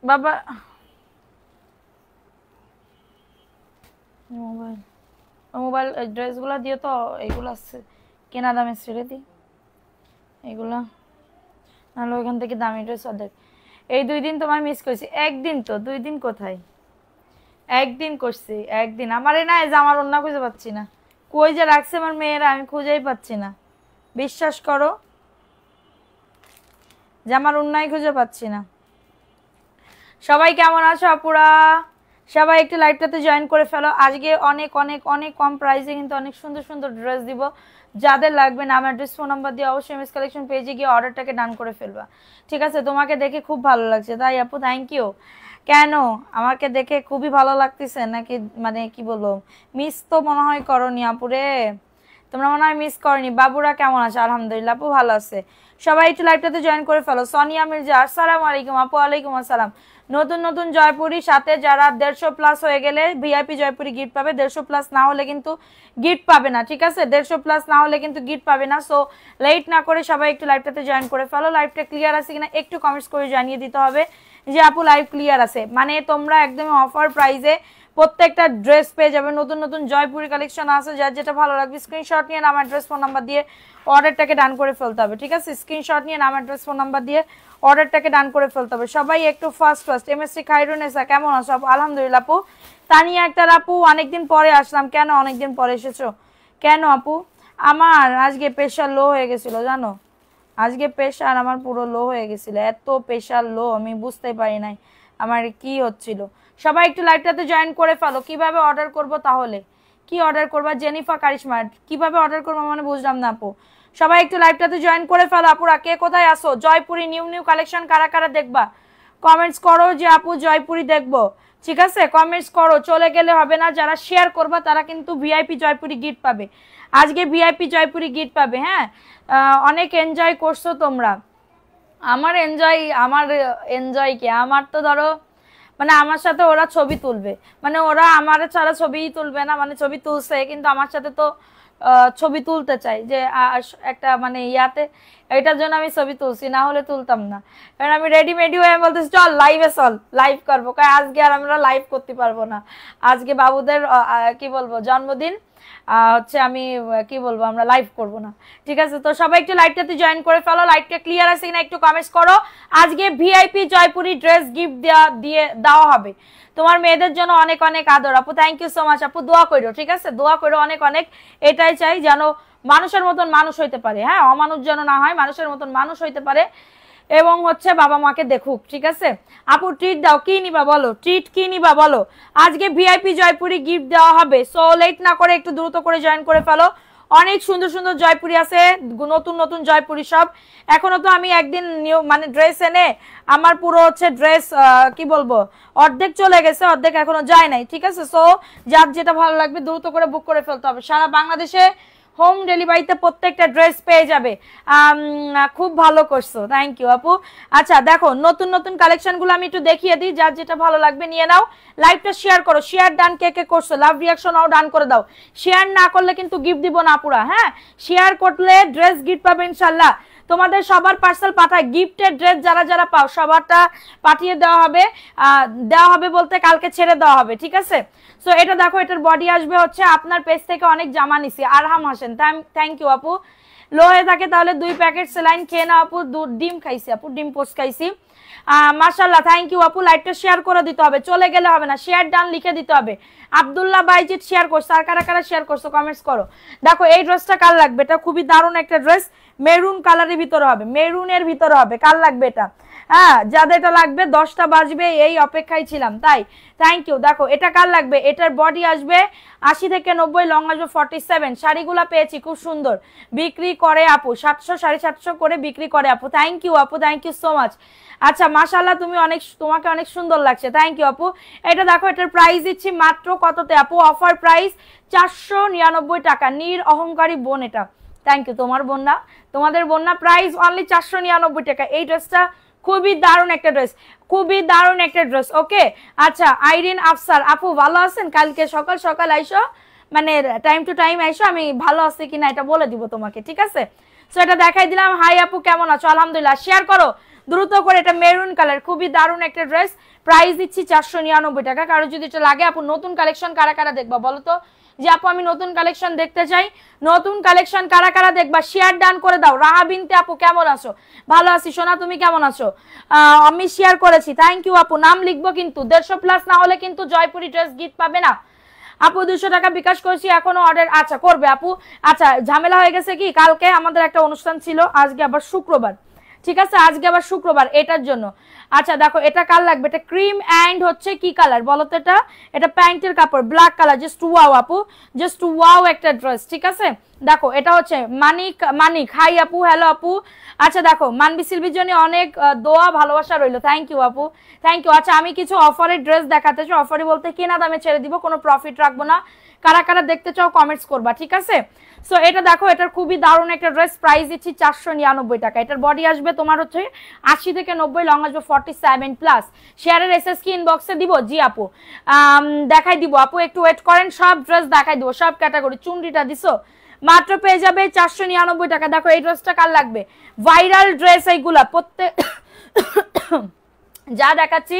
বাবা mobile mobile ড্রেসগুলো দিও তো, এইগুলো আছে কেনা দামে ছেড়ে দিই এগুলা, নাহলে ওইখান থেকে দামি ড্রেস অর্ধেক। এই 2 দিন তোমায় মিস করছি। একদিন তো, 2 দিন কোথায়, একদিন করছি, একদিন। আমারে না এই যে আমার অন্য খুঁজে পাচ্ছি না, কই যে রাখছে আমার মেয়েরা, আমি খুঁজেই পাচ্ছি না, বিশ্বাস করো যে আমার অন্যায় খুঁজে পাচ্ছি না। সবাই কেমন আছো আপুরা? সবাই একটু লাইভটাতে জয়েন করে ফেলো। আজকে অনেক অনেক অনেক কম প্রাইসে কিন্তু অনেক সুন্দর সুন্দর ড্রেস দিব। যাদের লাগবে নাম অ্যাড্রেস ফোন নাম্বার দিয়ে অবশ্যই এমএস কালেকশন পেজে গিয়ে অর্ডারটাকে ডান করে ফেলবা, ঠিক আছে? তোমাকে দেখে খুব ভালো লাগছে তাই আপু, থ্যাংক ইউ। কেন আমাকে দেখে খুবই ভালো লাগতেছে নাকি, মানে কি বলবো, মিস তো মনে হয় করনি আপুরে, তোমরা মনে হয় মিস করনি। বাবুরা কেমন আছে? আলহামদুলিল্লাহ আপু ভালো আছে। সবাই একটু লাইভটাতে জয়েন করে ফেলো। সোনিয়া মির্জা আসসালামু আলাইকুম আপু। ওয়ালাইকুম আসসালাম। নতুন নতুন জয়পুরি সাথে যারা 150 প্লাস হয়ে গেলে ভিআইপি জয়পুরি গিফট পাবে, 150 প্লাস না হলে কিন্তু গিফট পাবে না, ঠিক আছে? 150 প্লাস না হলে কিন্তু গিফট পাবে না। সো লেট না করে সবাই একটু লাইভটাতে জয়েন করে ফেলো। লাইভটা ক্লিয়ার আছে কিনা একটু কমেন্টস করে জানিয়ে দিতে হবে যে আপু লাইভ ক্লিয়ার আছে, মানে তোমরা একদমই অফার প্রাইসে প্রত্যেকটা ড্রেস পেয়ে যাবে। নতুন নতুন জয়পুরি কালেকশন আছে, যার যেটা ভালো লাগবে স্ক্রিনশট নিয়ে নাম অ্যাড্রেস ফোন নাম্বার দিয়ে অর্ডারটাকে ডান করে ফেলতে হবে, ঠিক আছে? স্ক্রিনশট নিয়ে নাম অ্যাড্রেস ফোন নাম্বার দিয়ে অর্ডারটাকে ডান করে ফেলতে হবে। সবাই একটু ফার্স্ট এমএসসি খাইরুনেসা কেমন আছো আপু? আলহামদুলিল্লাহ আপু। তানিয়া আক্তার আপু অনেকদিন পরে আসলাম, কেন অনেকদিন পরে এসেছো কেন আপু? আমার আজকে প্রেশার লো হয়ে গেছিল জানো, আজকে প্রেশার আমার পুরো লো হয়ে গেছিল, এত প্রেশার লো আমি বুঝতে পারি নাই আমার কি হচ্ছিল। সবাই একটু লাইভটাতে জয়েন করে ফেলো। কিভাবে অর্ডার করব তাহলে, কি অর্ডার করবা? জেনিফা কারিশমা কিভাবে অর্ডার করবো মানে বুঝলাম না আপু। সবাই একটু লাইভটাতে জয়েন করে ফেলো। আপুরা কে কোথায় আসো? জয়পুরি নিউ নিউ কালেকশন কারা কারা দেখবা কমেন্টস করো যে আপু জয়পুরি দেখবো, ঠিক আছে? কমেন্টস করো, চলে গেলে হবে না। যারা শেয়ার করবা তারা কিন্তু ভিআইপি জয়পুরি গিফট পাবে, আজকে ভিআইপি জয়পুরি গিফট পাবে। হ্যাঁ, অনেক এনজয় করছো তোমরা। আমার এনজয় কি, আমার তো ধরো মানে আমার সাথে ওরা ছবি তুলবে, মানে ওরা আমার ছাড়া ছবি তুলবে না, মানে ছবি তুলছে কিন্তু আমার সাথে তো ছবি তুলতে চাই যে একটা মানে ইয়াতে, এটার জন্য আমি ছবি তুলছি, না হলে তুলতাম না। কারণ আমি রেডিমেডি হয়ে বলতেছি চল লাইভে, চল লাইভ করবো। আজকে আর আমরা লাইভ করতে পারবো না, আজকে বাবুদের কি বলবো জন্মদিন, হচ্ছে আমি কি বলবো, আমরা লাইভ করব না, ঠিক আছে? তো সবাই একটু লাইভটাতে জয়েন করে ফেলো। লাইভটা ক্লিয়ার আছে কিনা একটু কমেন্টস করো। আজকে ভিআইপি জয়পুরি ড্রেস গিফট দেওয়া হবে তোমার মেয়েদের জন্য। অনেক অনেক আদর আপু, থ্যাংক ইউ সো মাচ আপু। দোয়া করো, ঠিক আছে? দোয়া করো অনেক অনেক, এটাই চাই যেন মানুষের মতন মানুষ হইতে পারে, হ্যাঁ, অমানুষ যেন না হয়, মানুষের মতন মানুষ হইতে পারে এবং হচ্ছে বাবা মাকে দেখুক, ঠিক আছে? আপু ট্রিট দাও, কি নিবা বলো, ট্রিট কি নিবা বলো? আজকে ভিআইপি জয়পুরি গিফট দেওয়া হবে, সো লেট না করে একটু দ্রুত করে জয়েন করে ফেলো। অনেক সুন্দর সুন্দর জয়পুরি আছে, নতুন নতুন জয়পুরি সব। এখনো তো আমি একদিন নিউ মানে ড্রেস এনে আমার পুরো হচ্ছে ড্রেস কি বলবো অর্ধেক চলে গেছে, অর্ধেক এখনো যায় নাই, ঠিক আছে? সো যার যেটা ভালো লাগবে দ্রুত করে বুক করে ফেলতে হবে। সারা বাংলাদেশে হোম ডেলিভারিতে প্রত্যেকটা ড্রেস পেয়ে যাবে। খুব ভালো করছো, থ্যাংক ইউ আপু। আচ্ছা দেখো নতুন নতুন কালেকশনগুলো আমি একটু দেখিয়ে দিই, যার যেটা ভালো লাগবে নিয়ে নাও। লাইভটা শেয়ার করো, শেয়ার ডান কে কে করছো, লাভ রিয়াকশনও ডান করে দাও। শেয়ার না করলে কিন্তু গিফট দিব না আপুরা, হ্যাঁ? শেয়ার করলে ড্রেস গিফট পাবে ইনশাল্লাহ। তোমাদের সবার পার্সেল পাঠায়, গিফটের ড্রেস যারা যারা পাও সবারটা পাঠিয়ে দেওয়া হবে বলতে কালকে ছেড়ে দেওয়া হবে, ঠিক আছে? সো এটা দেখো, এটার বডি আসবে হচ্ছে, আপনার পেজ থেকে অনেক জামা নিছি আরহাম হাসান, থ্যাংক ইউ আপু। লো হয়ে থাকে তাহলে 2 প্যাকেট সেলাইন খেয়ে নাও আপু। ডিম খাইছি আপু, ডিম পোস্ট খাইছি, মাশাআল্লাহ, থ্যাংক ইউ আপু। লাইভটা শেয়ার করে দিতে হবে, চলে গেলে হবে না, শেয়ার ডান লিখে দিতে হবে। আব্দুল্লাহ বাইজিৎ শেয়ার করছে, আর কারা কারা শেয়ার করছো কমেন্টস করো। দেখো এই ড্রেসটা কার লাগবে, এটা খুবই দারুণ একটা ড্রেস, মেরুন কালারের ভিতরে হবে, মেরুনের ভিতরে হবে, কার লাগবে এটা? হ্যাঁ, যাদের এটা লাগবে 10টা বাজবে, এই অপেক্ষায় ছিলাম তাই, থ্যাংক ইউ। দেখো এটা কার লাগবে, এটার বডি আসবে 80 থেকে 90, লং আসবে 47। শাড়িগুলা পেয়েছি খুব সুন্দর, বিক্রি করে আপু 700 750 করে বিক্রি করে আপু, থ্যাংক ইউ আপু, থ্যাংক ইউ সো মাচ। আচ্ছা মাশাআল্লাহ, তোমাকে অনেক সুন্দর লাগছে, থ্যাংক ইউ আপু। এটা দেখো, এটার প্রাইস দিচ্ছি মাত্র কততে আপু? অফার প্রাইস 499 টাকা। নীর অহংকারী বোন, এটা থ্যাংক ইউ, তোমার বোন না, তোমাদের বোন না, প্রাইস অনলি 499 টাকা। এই ড্রেসটা খুবই দারুণ একটা ড্রেস, খুবই দারুণ একটা ড্রেস, ওকে? আচ্ছা আইরিন আফসার আপু ভালো আছেন? কালকে সকাল সকাল আইসো, মানে টাইম টু টাইম আইসো, আমি ভালো আছি কিনা এটা বলে দিব তোমাকে, ঠিক আছে? সো এটা দেখাই দিলাম। হাই আপু কেমন আছো? আলহামদুলিল্লাহ। শেয়ার করো, দ্রুত করে। এটা মেরুন কালার, খুবই দারুণ একটা ড্রেস, প্রাইস দিচ্ছি 499 টাকা। কারো যদি এটা লাগে আপু, নতুন কালেকশন কারা কারা দেখবা বলো তো, যে আপু আমি নতুন কালেকশন দেখতে চাই, নতুন কালেকশন কারা কারা দেখবা শেয়ার ডান করে দাও। রাহা বিনতে আপু কেমন আছো? ভালো আছি সোনা, তুমি কেমন আছো? আমি শেয়ার করেছি, থ্যাংক ইউ আপু। নাম লিখবো কিন্তু, 150 প্লাস না হলে কিন্তু জয়পুরি ড্রেস গিফট পাবে না আপু। 200 টাকা বিকাশ করেছি, এখনো অর্ডার আচ্ছা করবে আপু। আচ্ছা ঝামেলা হয়ে গেছে কি, কালকে আমাদের একটা অনুষ্ঠান ছিল, আজকে আবার শুক্রবার, ঠিক আছে, আজকে আবার শুক্রবার, এটার জন্য। আচ্ছা দেখো এটা কার লাগবে, এটা ক্রিম অ্যান্ড হচ্ছে কি কালার বলো তো, এটা প্যান্টের কাপড় ব্ল্যাক কালার, জাস্ট ওয়াও আপু, জাস্ট ওয়াও একটা ড্রেস, ঠিক আছে। দেখো এটা হচ্ছে মানিক, মানিক হাই আপু, হ্যালো আপু। আচ্ছা দেখো মানবি সিলভির জন্য অনেক দোয়া ভালোবাসা রইলো, থ্যাংক ইউ আপু, থ্যাংক ইউ। আচ্ছা আমি কিছু অফারের ড্রেস দেখাতে চাই, অফারে বলতে কেনা দামে ছেড়ে দিব, কোনো প্রফিট রাখবো না। কারা কারা দেখতে চাও কমেন্টস করবা, ঠিক আছে। সো এটা দেখো, এটার খুবই দারুণ একটা ড্রেস, প্রাইস দিচ্ছি 499 টাকা। এটার বডি আসবে তোমার হচ্ছে 80 থেকে 90, লং আসবে 47 প্লাস। শেয়ারের এসএস কি ইনবক্সে দিব? জি আপু দেখাই দিব আপু, একটু ওয়েট করেন, সব ড্রেস দেখাই দিব, সব ক্যাটাগরি। চুন্ডিটা দিছো মাত্র পেয়ে যাবে 499 টাকা। দেখো এই ড্রেসটা কার লাগবে, ভাইরাল ড্রেস এইগুলা প্রত্যেক যা দেখাচ্ছি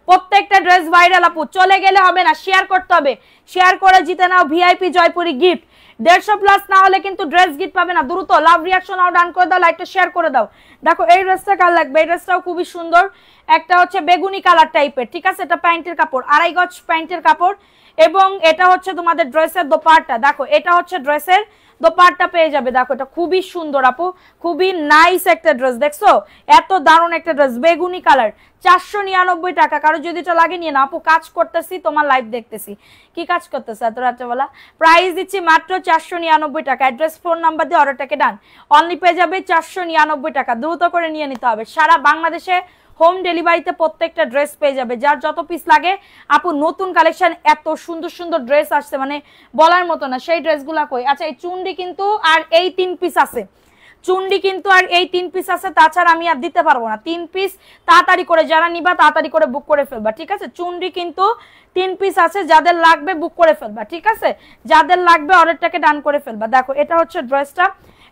প্রত্যেকটা ড্রেস ভাইরাল আপু, চলে গেলে হবে না, শেয়ার করতে হবে, শেয়ার করে জিতে নাও ভিআইপি জয়পুরি গিফট। 150 প্লাস না হলে কিন্তু ড্রেস গিফট পাবে না। দ্রুত লাভ রিয়াকশন আও ডান করে দাও, লাইকটা শেয়ার করে দাও। দেখো এই ড্রেসটা কার লাগবে, এই ড্রেসটাও খুবই সুন্দর, একটা হচ্ছে বেগুনি কালার টাইপের, ঠিক আছে। এটা প্যান্টের কাপড়, 2.5 গজ প্যান্টের কাপড়, এবং এটা হচ্ছে তোমাদের ড্রেসের দোপাট্টা। দেখো এটা হচ্ছে ড্রেসের দোপাট্টা পেয়ে যাবে। দেখো এটা খুবই সুন্দর আপু, খুবই নাইস একটা ড্রেস, দেখছো এত দারুণ একটা ড্রেস, বেগুনি কালার, 499 টাকা। কারো যদি এটা লাগে নিয়ে না আপু, কাজ করতেছি, তোমার লাইভ দেখতেছি, কি কাজ করতেছে এত রাত্রেবেলা। প্রাইস দিচ্ছি মাত্র 499 টাকা। অ্যাড্রেস ফোন নাম্বার দিয়ে অর্ডারটাকে ডান, অনলি পেয়ে যাবে 499 টাকা। দ্রুত করে নিয়ে নিতে হবে, সারা বাংলাদেশে হোম ডেলিভারিতে প্রত্যেকটা ড্রেস পেয়ে যাবে, যার যত পিস লাগে আপু। নতুন কালেকশন, এত সুন্দর সুন্দর ড্রেস আসছে, মানে বলার মতো না, সেই ড্রেসগুলা কই। আচ্ছা এই চুন্ডি কিন্তু আর এই 3 পিস আছে, চুন্ডি কিন্তু আর এই 3 পিস আছে, তাছাড়া আমি আর দিতে পারবো না। 3 পিস তাড়াতাড়ি করে, যারা নিবা তাড়াতাড়ি করে বুক করে ফেলবা, ঠিক আছে। চুন্ডি কিন্তু 3 পিস আছে, যাদের লাগবে বুক করে ফেলবা, ঠিক আছে, যাদের লাগবে অর্ডারটাকে ডান করে ফেলবা। দেখো এটা হচ্ছে ড্রেসটা,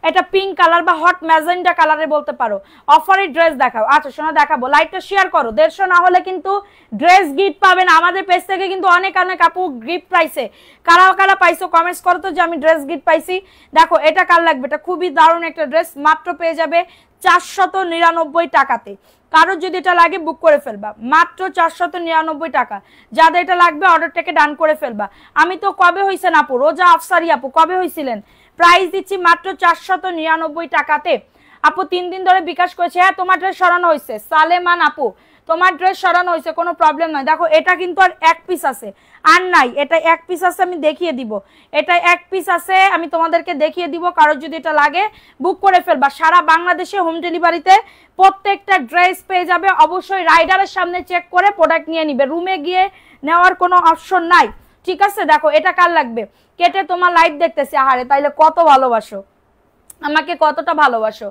এটা পিঙ্ক কালার বা হট ম্যাজেন্ডা কালারে বলতে পারো। অফারের ড্রেস দেখাও, আচ্ছা শোনা দেখাবো, লাইটটা শেয়ার করো। 150 না হলে কিন্তু ড্রেস গিফট পাবে না। আমাদের পেজ থেকে কিন্তু অনেক অনেক আপু গিফট পাইছে, কারা কারা পাইছো কমেন্টস করো তো যে আমি ড্রেস গিফট পাইছি। দেখো এটা কার লাগবে, এটা খুবই দারুণ একটা ড্রেস, মাত্র পেয়ে যাবে 499 টাকাতে। কারোর যদি এটা লাগে বুক করে ফেলবা, মাত্র 499 টাকা। যাদের এটা লাগবে অর্ডারটাকে ডান করে ফেলবা। আমি তো কবে হইছেন আপু, রোজা আফসারি আপু কবে হইছিলেন? প্রাইস দিচ্ছি মাত্র 499 টাকাতে। আপু 3 দিন ধরে বিকাশ করেছে, হ্যাঁ তোমার ড্রেস সরানো হয়েছে, সালেমান আপু তোমার ড্রেস সরানো হয়েছে, কোনো প্রবলেম নয়। দেখো এটা কিন্তু আর 1 পিস আছে, আর নাই, এটা 1 পিস আছে, আমি দেখিয়ে দিব, এটা 1 পিস আছে, আমি তোমাদেরকে দেখিয়ে দিব। কারোর যদি এটা লাগে বুক করে ফেলবা, সারা বাংলাদেশে হোম ডেলিভারিতে প্রত্যেকটা ড্রেস পেয়ে যাবে। অবশ্যই রাইডারের সামনে চেক করে প্রোডাক্ট নিয়ে নিবে, রুমে গিয়ে নেওয়ার কোনো অপশন নাই, ঠিক আছে। দেখো এটা কার লাগবে, কেটে তোমার লাইভ দেখতেছি, আহারে তাইলে কত ভালোবাসো আমাকে, কতটা ভালোবাসো।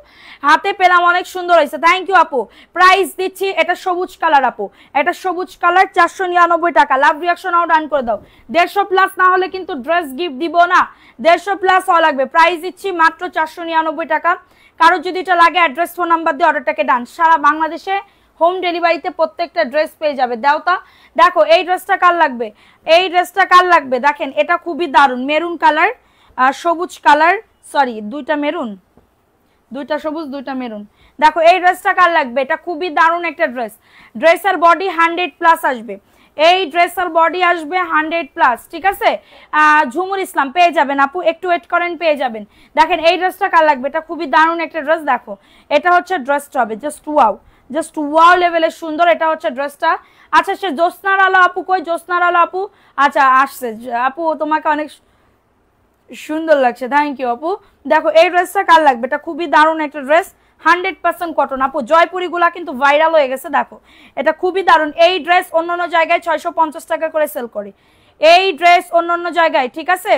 হাতে পেলাম, অনেক সুন্দর হয়েছে, থ্যাংক ইউ আপু। প্রাইস দিচ্ছি, এটা সবুজ কালার আপু, এটা সবুজ কালার, 499 টাকা। লাভ রিয়াকশন আও ডান করে দাও। 150 প্লাস না হলে কিন্তু ড্রেস গিফট দিব না, 150 প্লাস হওয়া লাগবে। প্রাইস দিচ্ছি মাত্র 499 টাকা। কারো যদি এটা লাগে অ্যাড্রেস ফোন নাম্বার দিয়ে অর্ডারটাকে ডান, সারা বাংলাদেশে হোম ডেলিভারিতে প্রত্যেকটা ড্রেস পেয়ে যাবে। দেওতা দেখো এই ড্রেসটা কার লাগবে, এই ড্রেসটা কার লাগবে, দেখেন এটা খুবই দারুণ, মেরুন কালার আর সবুজ কালার, সরি দুইটা মেরুন, দুইটা সবুজ দুইটা মেরুন। দেখো এই ড্রেসটা কার লাগবে, এটা খুবই দারুণ একটা ড্রেস। ড্রেসের বডি 100 প্লাস আসবে, এই ড্রেসের বডি আসবে 100 প্লাস, ঠিক আছে। ঝুমুর ইসলাম পেয়ে যাবেন আপু, একটু ওয়েট করেন, পেয়ে যাবেন। দেখেন এই ড্রেসটা কার লাগবে, এটা খুবই দারুণ একটা ড্রেস। দেখো এটা হচ্ছে ড্রেসটা হবে জাস্ট ওয়াও, জাস্ট ওয়াও লেভেলের সুন্দর, এটা হচ্ছে ড্রেসটা। আচ্ছা সে জ্যোৎস্নার আলো আপু কই, জ্যোৎস্নার আলো আপু, আচ্ছা আসছে আপু, তোমাকে অনেক সুন্দর লাগছে, থ্যাংক ইউ আপু। দেখো এই ড্রেসটা কার লাগবে, এটা খুবই দারুণ একটা ড্রেস, 100% কটন আপু। জয়পুরি গুলা কিন্তু ভাইরাল হয়ে গেছে, দেখো এটা খুবই দারুণ। এই ড্রেস অন্যান্য জায়গায় 650 টাকা করে সেল করে, এই ড্রেস অন্যান্য জায়গায়, ঠিক আছে।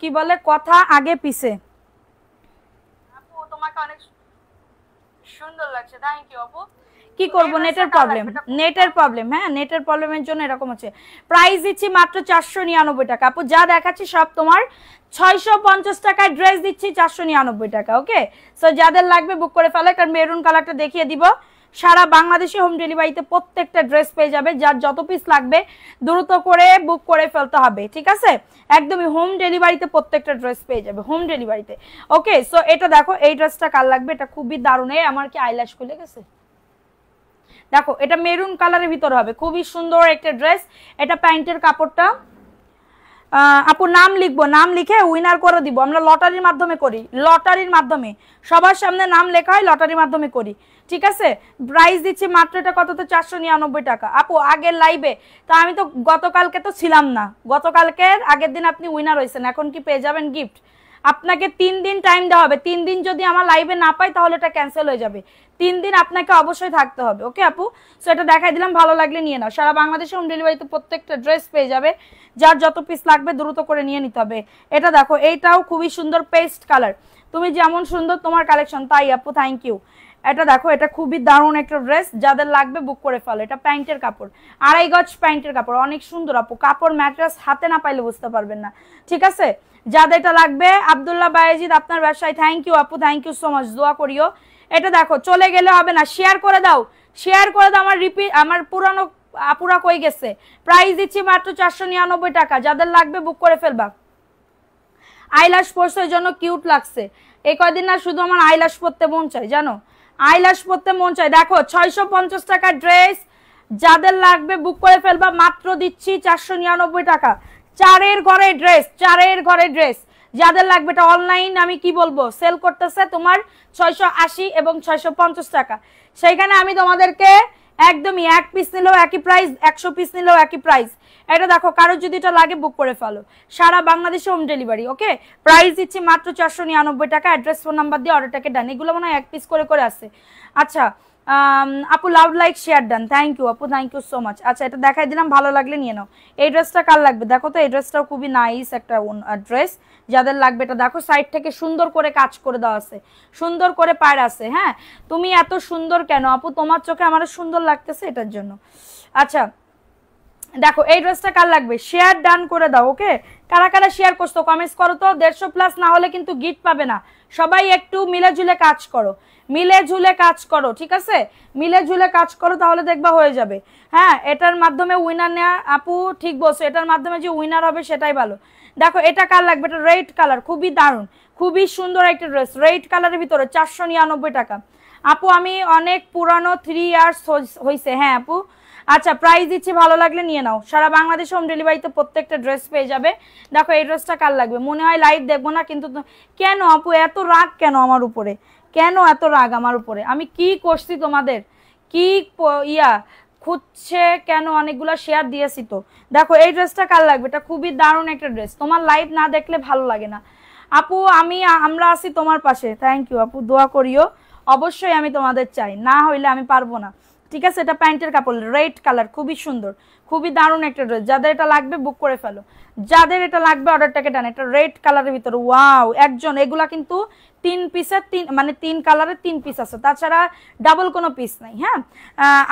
কি বলে কথা আগে পিছে, আপু তোমাকে অনেক সুন্দর লাগছে, থ্যাংক ইউ আপু। কি করব, নেটের প্রবলেম, হ্যাঁ নেটের প্রবলেমের জন্য এরকম হচ্ছে। প্রাইস দিচ্ছি মাত্র 499 টাকা আপু, যা দেখাচ্ছি সব তোমার 650 টাকায় ড্রেস দিচ্ছি 499 টাকা। ওকে, সো যাদের লাগবে বুক করে ফেলো। কারণ মেরুন কালারটা দেখিয়ে দিব, সারা বাংলাদেশে হোম ডেলিভারিতে প্রত্যেকটা ড্রেস পেয়ে যাবে। যার যত পিস লাগবে দ্রুত করে বুক করে ফেলতে হবে, ঠিক আছে? একদমই হোম ডেলিভারিতে প্রত্যেকটা ড্রেস পেয়ে যাবে, হোম ডেলিভারিতে। ওকে, সো এটা দেখো, এই ড্রেসটা কার লাগবে, এটা খুবই দারুণ। আমার কি আইল্যাশ খুলে গেছে? দেখো এটা মেরুন কালারের ভিতর হবে, খুবই সুন্দর একটা ড্রেস। এটা প্যান্টের কাপড়টা, আপু নাম লিখবো, নাম লিখে উইনার করে দিব। আমরা লটারির মাধ্যমে করি, লটারির মাধ্যমে সবার সামনে নাম লেখা হয়, লটারির মাধ্যমে করি, ঠিক আছে? প্রাইস দিচ্ছি মাত্র, এটা কত তো 499 টাকা আপু। আগের লাইভে তা আমি তো গতকালকে তো ছিলাম না, গতকালকের আগের দিন আপনি উইনার হয়েছেন, এখন কি পেয়ে যাবেন গিফট? আপনাকে 3 দিন টাইম দেওয়া হবে। 3 দিন যদি আমার লাইভে না পাই তাহলে এটা ক্যান্সেল হয়ে যাবে। 3 দিন আপনাকে অবশ্যই থাকতে হবে। ওকে আপু, সো এটা দেখাই দিলাম, ভালো লাগলে নিয়ে নাও। সারা বাংলাদেশে হোম ডেলিভারিতে প্রত্যেকটা ড্রেস পেয়ে যাবে। যার যত পিস লাগবে দ্রুত করে নিয়ে নিতে হবে। এটা দেখো, এইটাও খুবই সুন্দর পেস্ট কালার। তুমি যেমন সুন্দর তোমার কালেকশন তাই আপু, থ্যাংক ইউ। এটা দেখো, এটা খুবই দারুণ একটা ড্রেস, যাদের লাগবে বুক করে ফেলো। এটা প্যান্টের কাপড়, 2.5 গজ প্যান্টের কাপড়, অনেক সুন্দর আপু। কাপড় ম্যাট্রেস হাতে না পাইলে বুঝতে পারবেন না, ঠিক আছে? যাদের এটা লাগবে, আব্দুল্লাহ বায়েজিদ আপনার ব্যবসায়, থ্যাংক ইউ আপু, থ্যাংক ইউ সো মাচ, দোয়া করিও। এটা দেখো, চলে গেলে হবে না, শেয়ার করে দাও, শেয়ার করে দাও। আমার পুরানো আপুরা কই গেছে? প্রাইস দিচ্ছি মাত্র 499 টাকা, যাদের লাগবে বুক করে ফেলবা। আইল্যাশ পরছে ওই জন্য কিউট লাগছে। এই কয়দিন না শুধু আমার আইল্যাশ পরতে মন চাই, জানো, আইল্যাশ পরতে মন চাই। দেখো 650 টাকার ড্রেস, যাদের লাগবে বুক করে ফেলবা। মাত্র দিচ্ছি 499 টাকা, 4-এর ঘরে ড্রেস, 4-এর ঘরে ড্রেস। যাদের লাগবে, এটা অনলাইন আমি কি বলবো সেল করতেছে তোমার 680 এবং 650 টাকা। সেইখানে আমি তোমাদেরকে একদমই 1 পিস নিলেও একই প্রাইস, 100 পিস নিলেও একই প্রাইস। এটা দেখো, কারো যদি এটা লাগে বুক করে ফেলো, সারা বাংলাদেশে হোম ডেলিভারি। ওকে, প্রাইস দিচ্ছি মাত্র 499 টাকা। অ্যাড্রেস ফোন নাম্বার দিয়ে অর্ডারটাকে ডান। এগুলো মনে হয় 1 পিস করে আছে। আচ্ছা আপু, love like share done, thank you আপু, থ্যাংক ইউ সো মাচ। আচ্ছা, এটা দেখাই দিলাম, ভালো লাগলে নিয়ে নাও। এই ড্রেসটা কার লাগবে দেখো তো, এই ড্রেসটাও খুবই নাইস একটা ড্রেস। যাদের লাগবে এটা দেখো, সাইড থেকে সুন্দর করে কাজ করে দেওয়া আছে, সুন্দর করে পাড় আছে। হ্যাঁ, তুমি এত সুন্দর কেন আপু? তোমার চোখে আমার সুন্দর লাগতেছে, এটার জন্য। আচ্ছা দেখো, এই ড্রেসটা কার লাগবে শেয়ার ডান করে দাও। ওকে, কারা কারা শেয়ার করছো কমেন্টস করো তো। 150 প্লাস না হলে কিন্তু গিফট পাবে না। সবাই একটু মিলে ঝুলে কাজ করো, মিলে ঝুলে কাজ করো, ঠিক আছে? মিলে ঝুলে কাজ করো, তাহলে দেখবা হয়ে যাবে। হ্যাঁ, এটার মাধ্যমে উইনার নেওয়া, আপু ঠিক বলছো, এটার মাধ্যমে যে উইনার হবে সেটাই ভালো। দেখো এটা কার লাগবে, এটা রেড কালার, খুবই দারুণ, খুবই সুন্দর একটা ড্রেস, রেড কালারের ভিতরে 499 টাকা। আপু আমি অনেক পুরানো, 3 ইয়ার্স হয়েছে। হ্যাঁ আপু, আচ্ছা প্রাইস দিচ্ছি, ভালো লাগলে নিয়ে নাও। সারা বাংলাদেশে হোম ডেলিভারিতে প্রত্যেকটা ড্রেস পেয়ে যাবে। দেখো এই ড্রেসটা কার লাগবে? মনে হয় লাইভ দেখবো না, কিন্তু কেন আপু এত রাগ কেন আমার উপরে? কেন এত রাগ আমার উপরে? আমি কি করছি তোমাদের? কি খুঁজছে কেন? অনেকগুলো শেয়ার দিয়েছি তো। দেখো এই ড্রেসটা কার লাগবে? এটা খুবই দারুণ একটা ড্রেস, তোমার লাইভ না দেখলে ভালো লাগে না আপু। আমরা আছি তোমার পাশে, থ্যাংক ইউ আপু, দোয়া করিও। অবশ্যই আমি তোমাদের চাই, না হইলে আমি পারবো না, ঠিক আছে? এটা প্যান্টের কাপড়, রেড কালার, খুবই সুন্দর, খুবই দারুণ একটা ড্রেস। যাদের এটা লাগবে বুক করে ফেলো, যাদের এটা লাগবে অর্ডারটাকে ডান। এটা রেড কালারের ভিতরে, ওয়াও একজন। এগুলা কিন্তু 3 পিসের 3, মানে 3 কালারের 3 পিস আছে, তাছাড়া ডাবল কোনো পিস নাই। হ্যাঁ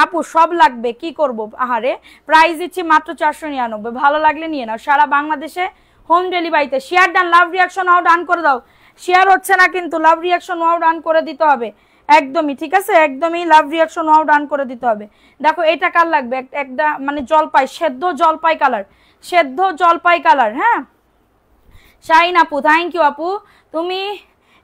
আপু, সব লাগবে, কি করব আহারে। প্রাইস দিচ্ছি মাত্র 499, ভালো লাগলে নিয়ে নাও। সারা বাংলাদেশে হোম ডেলিভারিতে। শেয়ার ডান, লাভ রিয়াকশন নাও ডান করে দাও। শেয়ার হচ্ছে না কিন্তু, লাভ রিয়াকশন নাও ডান করে দিতে হবে একদমই, ঠিক আছে? একদমই লাভ রিয়াকশন নাও ডান করে দিতে হবে। দেখো এটা কার লাগবে? একটা মানে জলপাই, সেদ্ধ জলপাই কালার, সেদ্ধ জলপাই কালার। হ্যাঁ শাইন আপু, থ্যাংক ইউ আপু। তুমি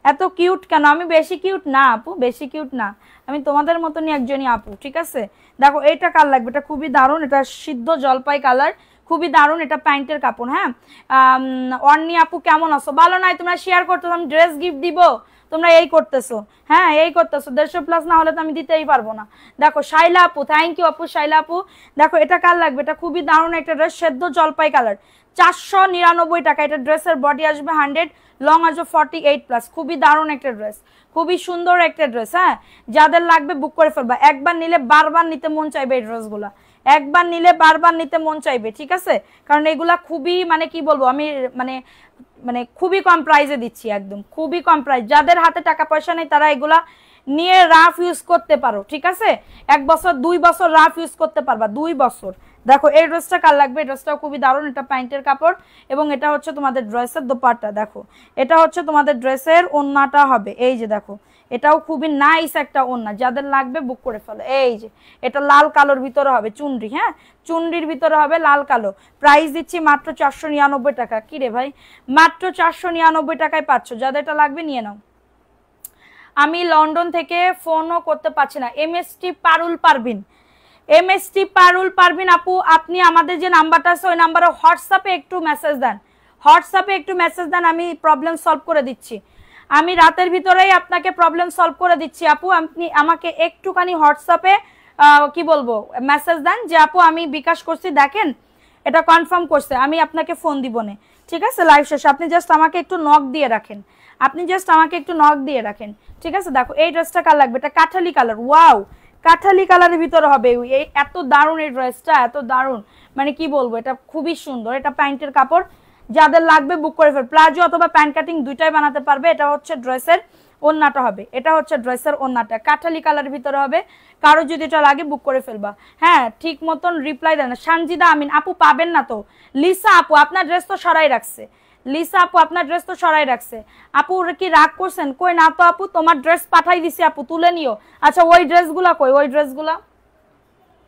এত কিউট কেন? আমি বেশি কিউট না আপু, বেশি কিউট না, আমি তোমাদের মতনই একজনই আপু, ঠিক আছে? দেখো এইটা কার লাগবে? এটা খুবই দারুণ, এটা সিদ্ধ জলপাই কালার, খুবই দারুণ। এটা প্যান্টের কাপড়। হ্যাঁ অর্নি আপু কেমন আছো? ভালো নাই, তোমরা শেয়ার করতে, আমি ড্রেস গিফট দিব, তোমরা এই করতেছো। হ্যাঁ এই করতেছো, 150 প্লাস না হলে তো আমি দিতেই পারবো না। দেখো শাইলা আপু, থ্যাংক ইউ আপু, শাইলা আপু। দেখো এটা কার লাগবে? এটা খুবই দারুণ একটা ড্রেস, সেদ্ধ জলপাই কালার, 499 টাকা। এটা ড্রেসের বডি আসবে 100, লং আসবে 48 প্লাস। খুবই দারুণ একটা ড্রেস, খুবই সুন্দর একটা ড্রেস। হ্যাঁ যাদের লাগবে বুক করে ফেলবা, একবার নিলে বারবার নিতে মন চাইবে এই ড্রেসগুলা, একবার নিলে বারবার নিতে মন চাইবে, ঠিক আছে? কারণ এগুলা খুবই মানে কি বলবো আমি, মানে মানে খুবই কম প্রাইসে দিচ্ছি, একদম খুবই কম প্রাইস। যাদের হাতে টাকা পয়সা নেই তারা এগুলা নিয়ে রাফ ইউজ করতে পারো, ঠিক আছে? 1 বছর 2 বছর রাফ ইউজ করতে পারবা, 2 বছর। দেখো এই ড্রেসটা কার লাগবে, এই ড্রেসটাও খুবই দারুণ, এটা প্যান্টের কাপড় এবং এটা হচ্ছে তোমাদের ড্রেসের দোপাট্টা। দেখো এটা হচ্ছে তোমাদের ড্রেসের ওড়নাটা হবে, এই যে দেখো এটাও খুবই নাইস একটা ওড়না, যাদের লাগবে বুক করে ফেলো। এই যে এটা লাল কালোর ভিতরে হবে চুনরি, হ্যাঁ চুনরির ভিতরে হবে লাল কালো। প্রাইস দিচ্ছি মাত্র 499 টাকা। কি রে ভাই, মাত্র 499 টাকায় পাচ্ছ, যাদের এটা লাগবে নিয়ে নাও। আমি লন্ডন থেকে ফোনও করতে পারছি না। এমএসটি পারুল পারভিন, এমএসটি পারুল পারভিন আপু, আপনি আমাদের যে নাম্বারটা আছে ওই নাম্বারে হোয়াটসঅ্যাপে একটু মেসেজ দেন, হোয়াটসঅ্যাপে একটু মেসেজ দেন, আমি প্রবলেম সলভ করে দিচ্ছি। আমি রাতের ভিতরেই আপনাকে প্রবলেম সলভ করে দিচ্ছি আপু। আপনি আমাকে একটুখানি হোয়াটসঅ্যাপে কি বলবো মেসেজ দেন যে আপু আমি বিকাশ করছি, দেখেন এটা কনফার্ম করছে, আমি আপনাকে ফোন দিব না, ঠিক আছে? লাইভ শেষে আপনি জাস্ট আমাকে একটু নক দিয়ে রাখেন, আপনি জাস্ট আমাকে একটু নক দিয়ে রাখেন, ঠিক আছে? দেখো এই ড্রেসটা কার লাগবে, এটা কাঠালি কালার, ওয়াও কাঠালি কালারের ভিতরে হবে। এই এত দারুণ এই ড্রেসটা, এত দারুণ, মানে কি বলবো, এটা খুবই সুন্দর। এটা প্যান্টের কাপড়, যাদের লাগবে বুক করে ফেল। প্লাজো অথবা প্যান্ট কাটিং দুইটাই বানাতে পারবে। এটা হচ্ছে ড্রেসের ওন্নাটা হবে, এটা হচ্ছে ড্রেসের ওন্নাটা কাঠালি কালারের ভিতরে হবে। কারো যদি এটা লাগে বুক করে ফেলবা। হ্যাঁ ঠিক মতন রিপ্লাই দেন। সানজিদা আমিন আপু পাবেন না তো? লিসা আপু আপনার ড্রেস তো সরাই রাখছে, লিসা আপু আপনার ড্রেস তো সরাই রাখছে। আপু কি রাগ করছেন? কই না তো আপু, তোমার ড্রেস পাঠাই দিছি আপু, তুলে নিও। আচ্ছা ওই ড্রেসগুলা কই, ওই ড্রেসগুলা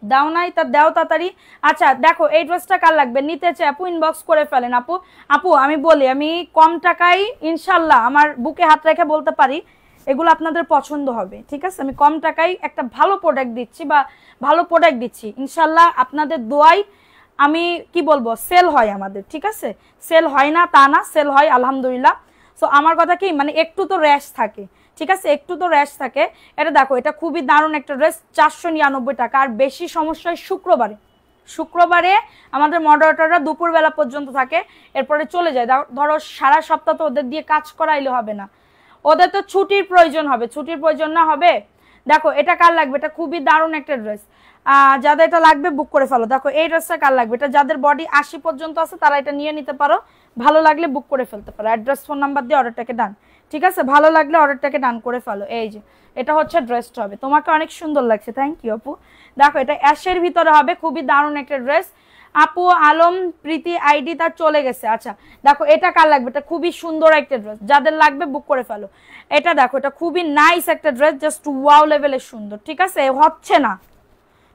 দাও নাই, তা দাও তাড়াতাড়ি। আচ্ছা দেখো এই ড্রেসটা কার লাগবে, নিতে চাই আপু ইনবক্স করে ফেলেন। আপু আপু আমি বলি, আমি কম টাকায় ইনশাল্লাহ আমার বুকে হাত রেখে বলতে পারি এগুলো আপনাদের পছন্দ হবে, ঠিক আছে? আমি কম টাকায় একটা ভালো প্রোডাক্ট দিচ্ছি, বা ভালো প্রোডাক্ট দিচ্ছি ইনশাল্লাহ। আপনাদের দোয়াই আমি কি বলবো, সেল হয় আমাদের, ঠিক আছে? সেল হয় না তা না, সেল হয় আলহামদুলিল্লাহ। সো আমার কথা কি, মানে একটু তো র্যাশ থাকে, ঠিক আছে? একটু তো র্যাশ থাকে। এটা দেখো এটা খুবই দারুণ একটা ড্রেস, 499 টাকা। আর বেশি সমস্যা হয় শুক্রবারে, শুক্রবারে আমাদের মডারেটররা দুপুরবেলা পর্যন্ত থাকে, এরপরে চলে যায়। ধরো সারা সপ্তাহ তো ওদের দিয়ে কাজ করাইলে হবে না, ওদের তো ছুটির প্রয়োজন হবে, ছুটির প্রয়োজন না হবে। দেখো এটা কার লাগবে, এটা খুবই দারুণ একটা ড্রেস, যাদের এটা লাগবে বুক করে ফেলো। দেখো এই ড্রেসটা কার লাগবে, এটা যাদের বডি 80 পর্যন্ত আছে তারা এটা নিয়ে নিতে পারো, ভালো লাগলে বুক করে ফেলতে পারো। অ্যাড্রেস ফোন নাম্বার দিয়ে অর্ডারটাকে ডান, ঠিক আছে? ভালো লাগলে অর্ডারটাকে ডান করে ফেলো। এই যে এটা হচ্ছে ড্রেসটা হবে, তোমাকে অনেক সুন্দর লাগছে, থ্যাংক ইউ আপু। দেখো এটা অ্যাশের ভিতরে হবে, খুবই দারুণ একটা ড্রেস। আপু আলম প্রীতি আইডি তার চলে গেছে। আচ্ছা দেখো এটা কার লাগবে, এটা খুবই সুন্দর একটা ড্রেস, যাদের লাগবে বুক করে ফেলো। এটা দেখো এটা খুবই নাইস একটা ড্রেস, জাস্ট ওয়াও লেভেলের সুন্দর, ঠিক আছে? হচ্ছে না।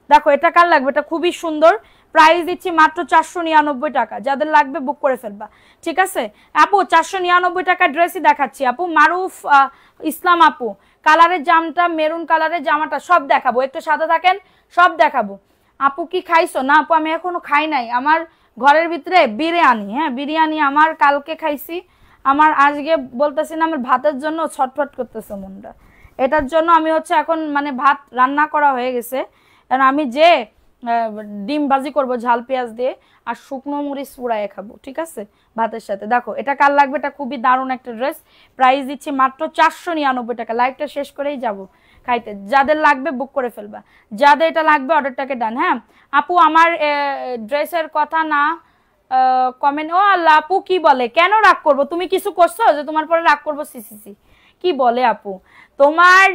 দেখো এটা কার লাগবে, এটা খুবই সুন্দর, প্রাইস দিচ্ছি মাত্র 499 টাকা, যাদের লাগবে বুক করে ফেলবা, ঠিক আছে? আপু 499 টাকা ড্রেসই দেখাচ্ছি আপু। মারুফ ইসলাম আপু, কালারের জামটা মেরুন কালারের জামাটা সব দেখাবো, একটু সাদা থাকেন, সব দেখাবো। আপু কি খাইছো? না আপু আমি এখনো খাই নাই, আমার ঘরের ভিতরে বিরিয়ানি, হ্যাঁ বিরিয়ানি আমার কালকে খাইছি, আমার আজকে বলতেছি না, আমার ভাতের জন্য ছটফট করতেছে মনটা, এটার জন্য আমি হচ্ছে এখন মানে ভাত রান্না করা হয়ে গেছে, কারণ আমি যে ডিম ভাজি করব ঝাল পেঁয়াজ দিয়ে আর শুকনো মরিচ পুড়ায় খাবো, ঠিক আছে ভাতের সাথে। দেখো এটা কার লাগবে, এটা খুবই দারুণ একটা ড্রেস, প্রাইস দিচ্ছি মাত্র 499 টাকা। লাইভটা শেষ করেই যাব খাইতে, যাদের লাগবে বুক করে ফেলবা, যাদের এটা লাগবে অর্ডারটাকে ডান। হ্যাঁ আপু আমার ড্রেসের কথা না কমেন্ট, ও আল্লাহ আপু কি বলে, কেন রাগ করবো, তুমি কিছু করছো যে তোমার পরে রাগ করবো? সিসি কি বলে আপু, তোমার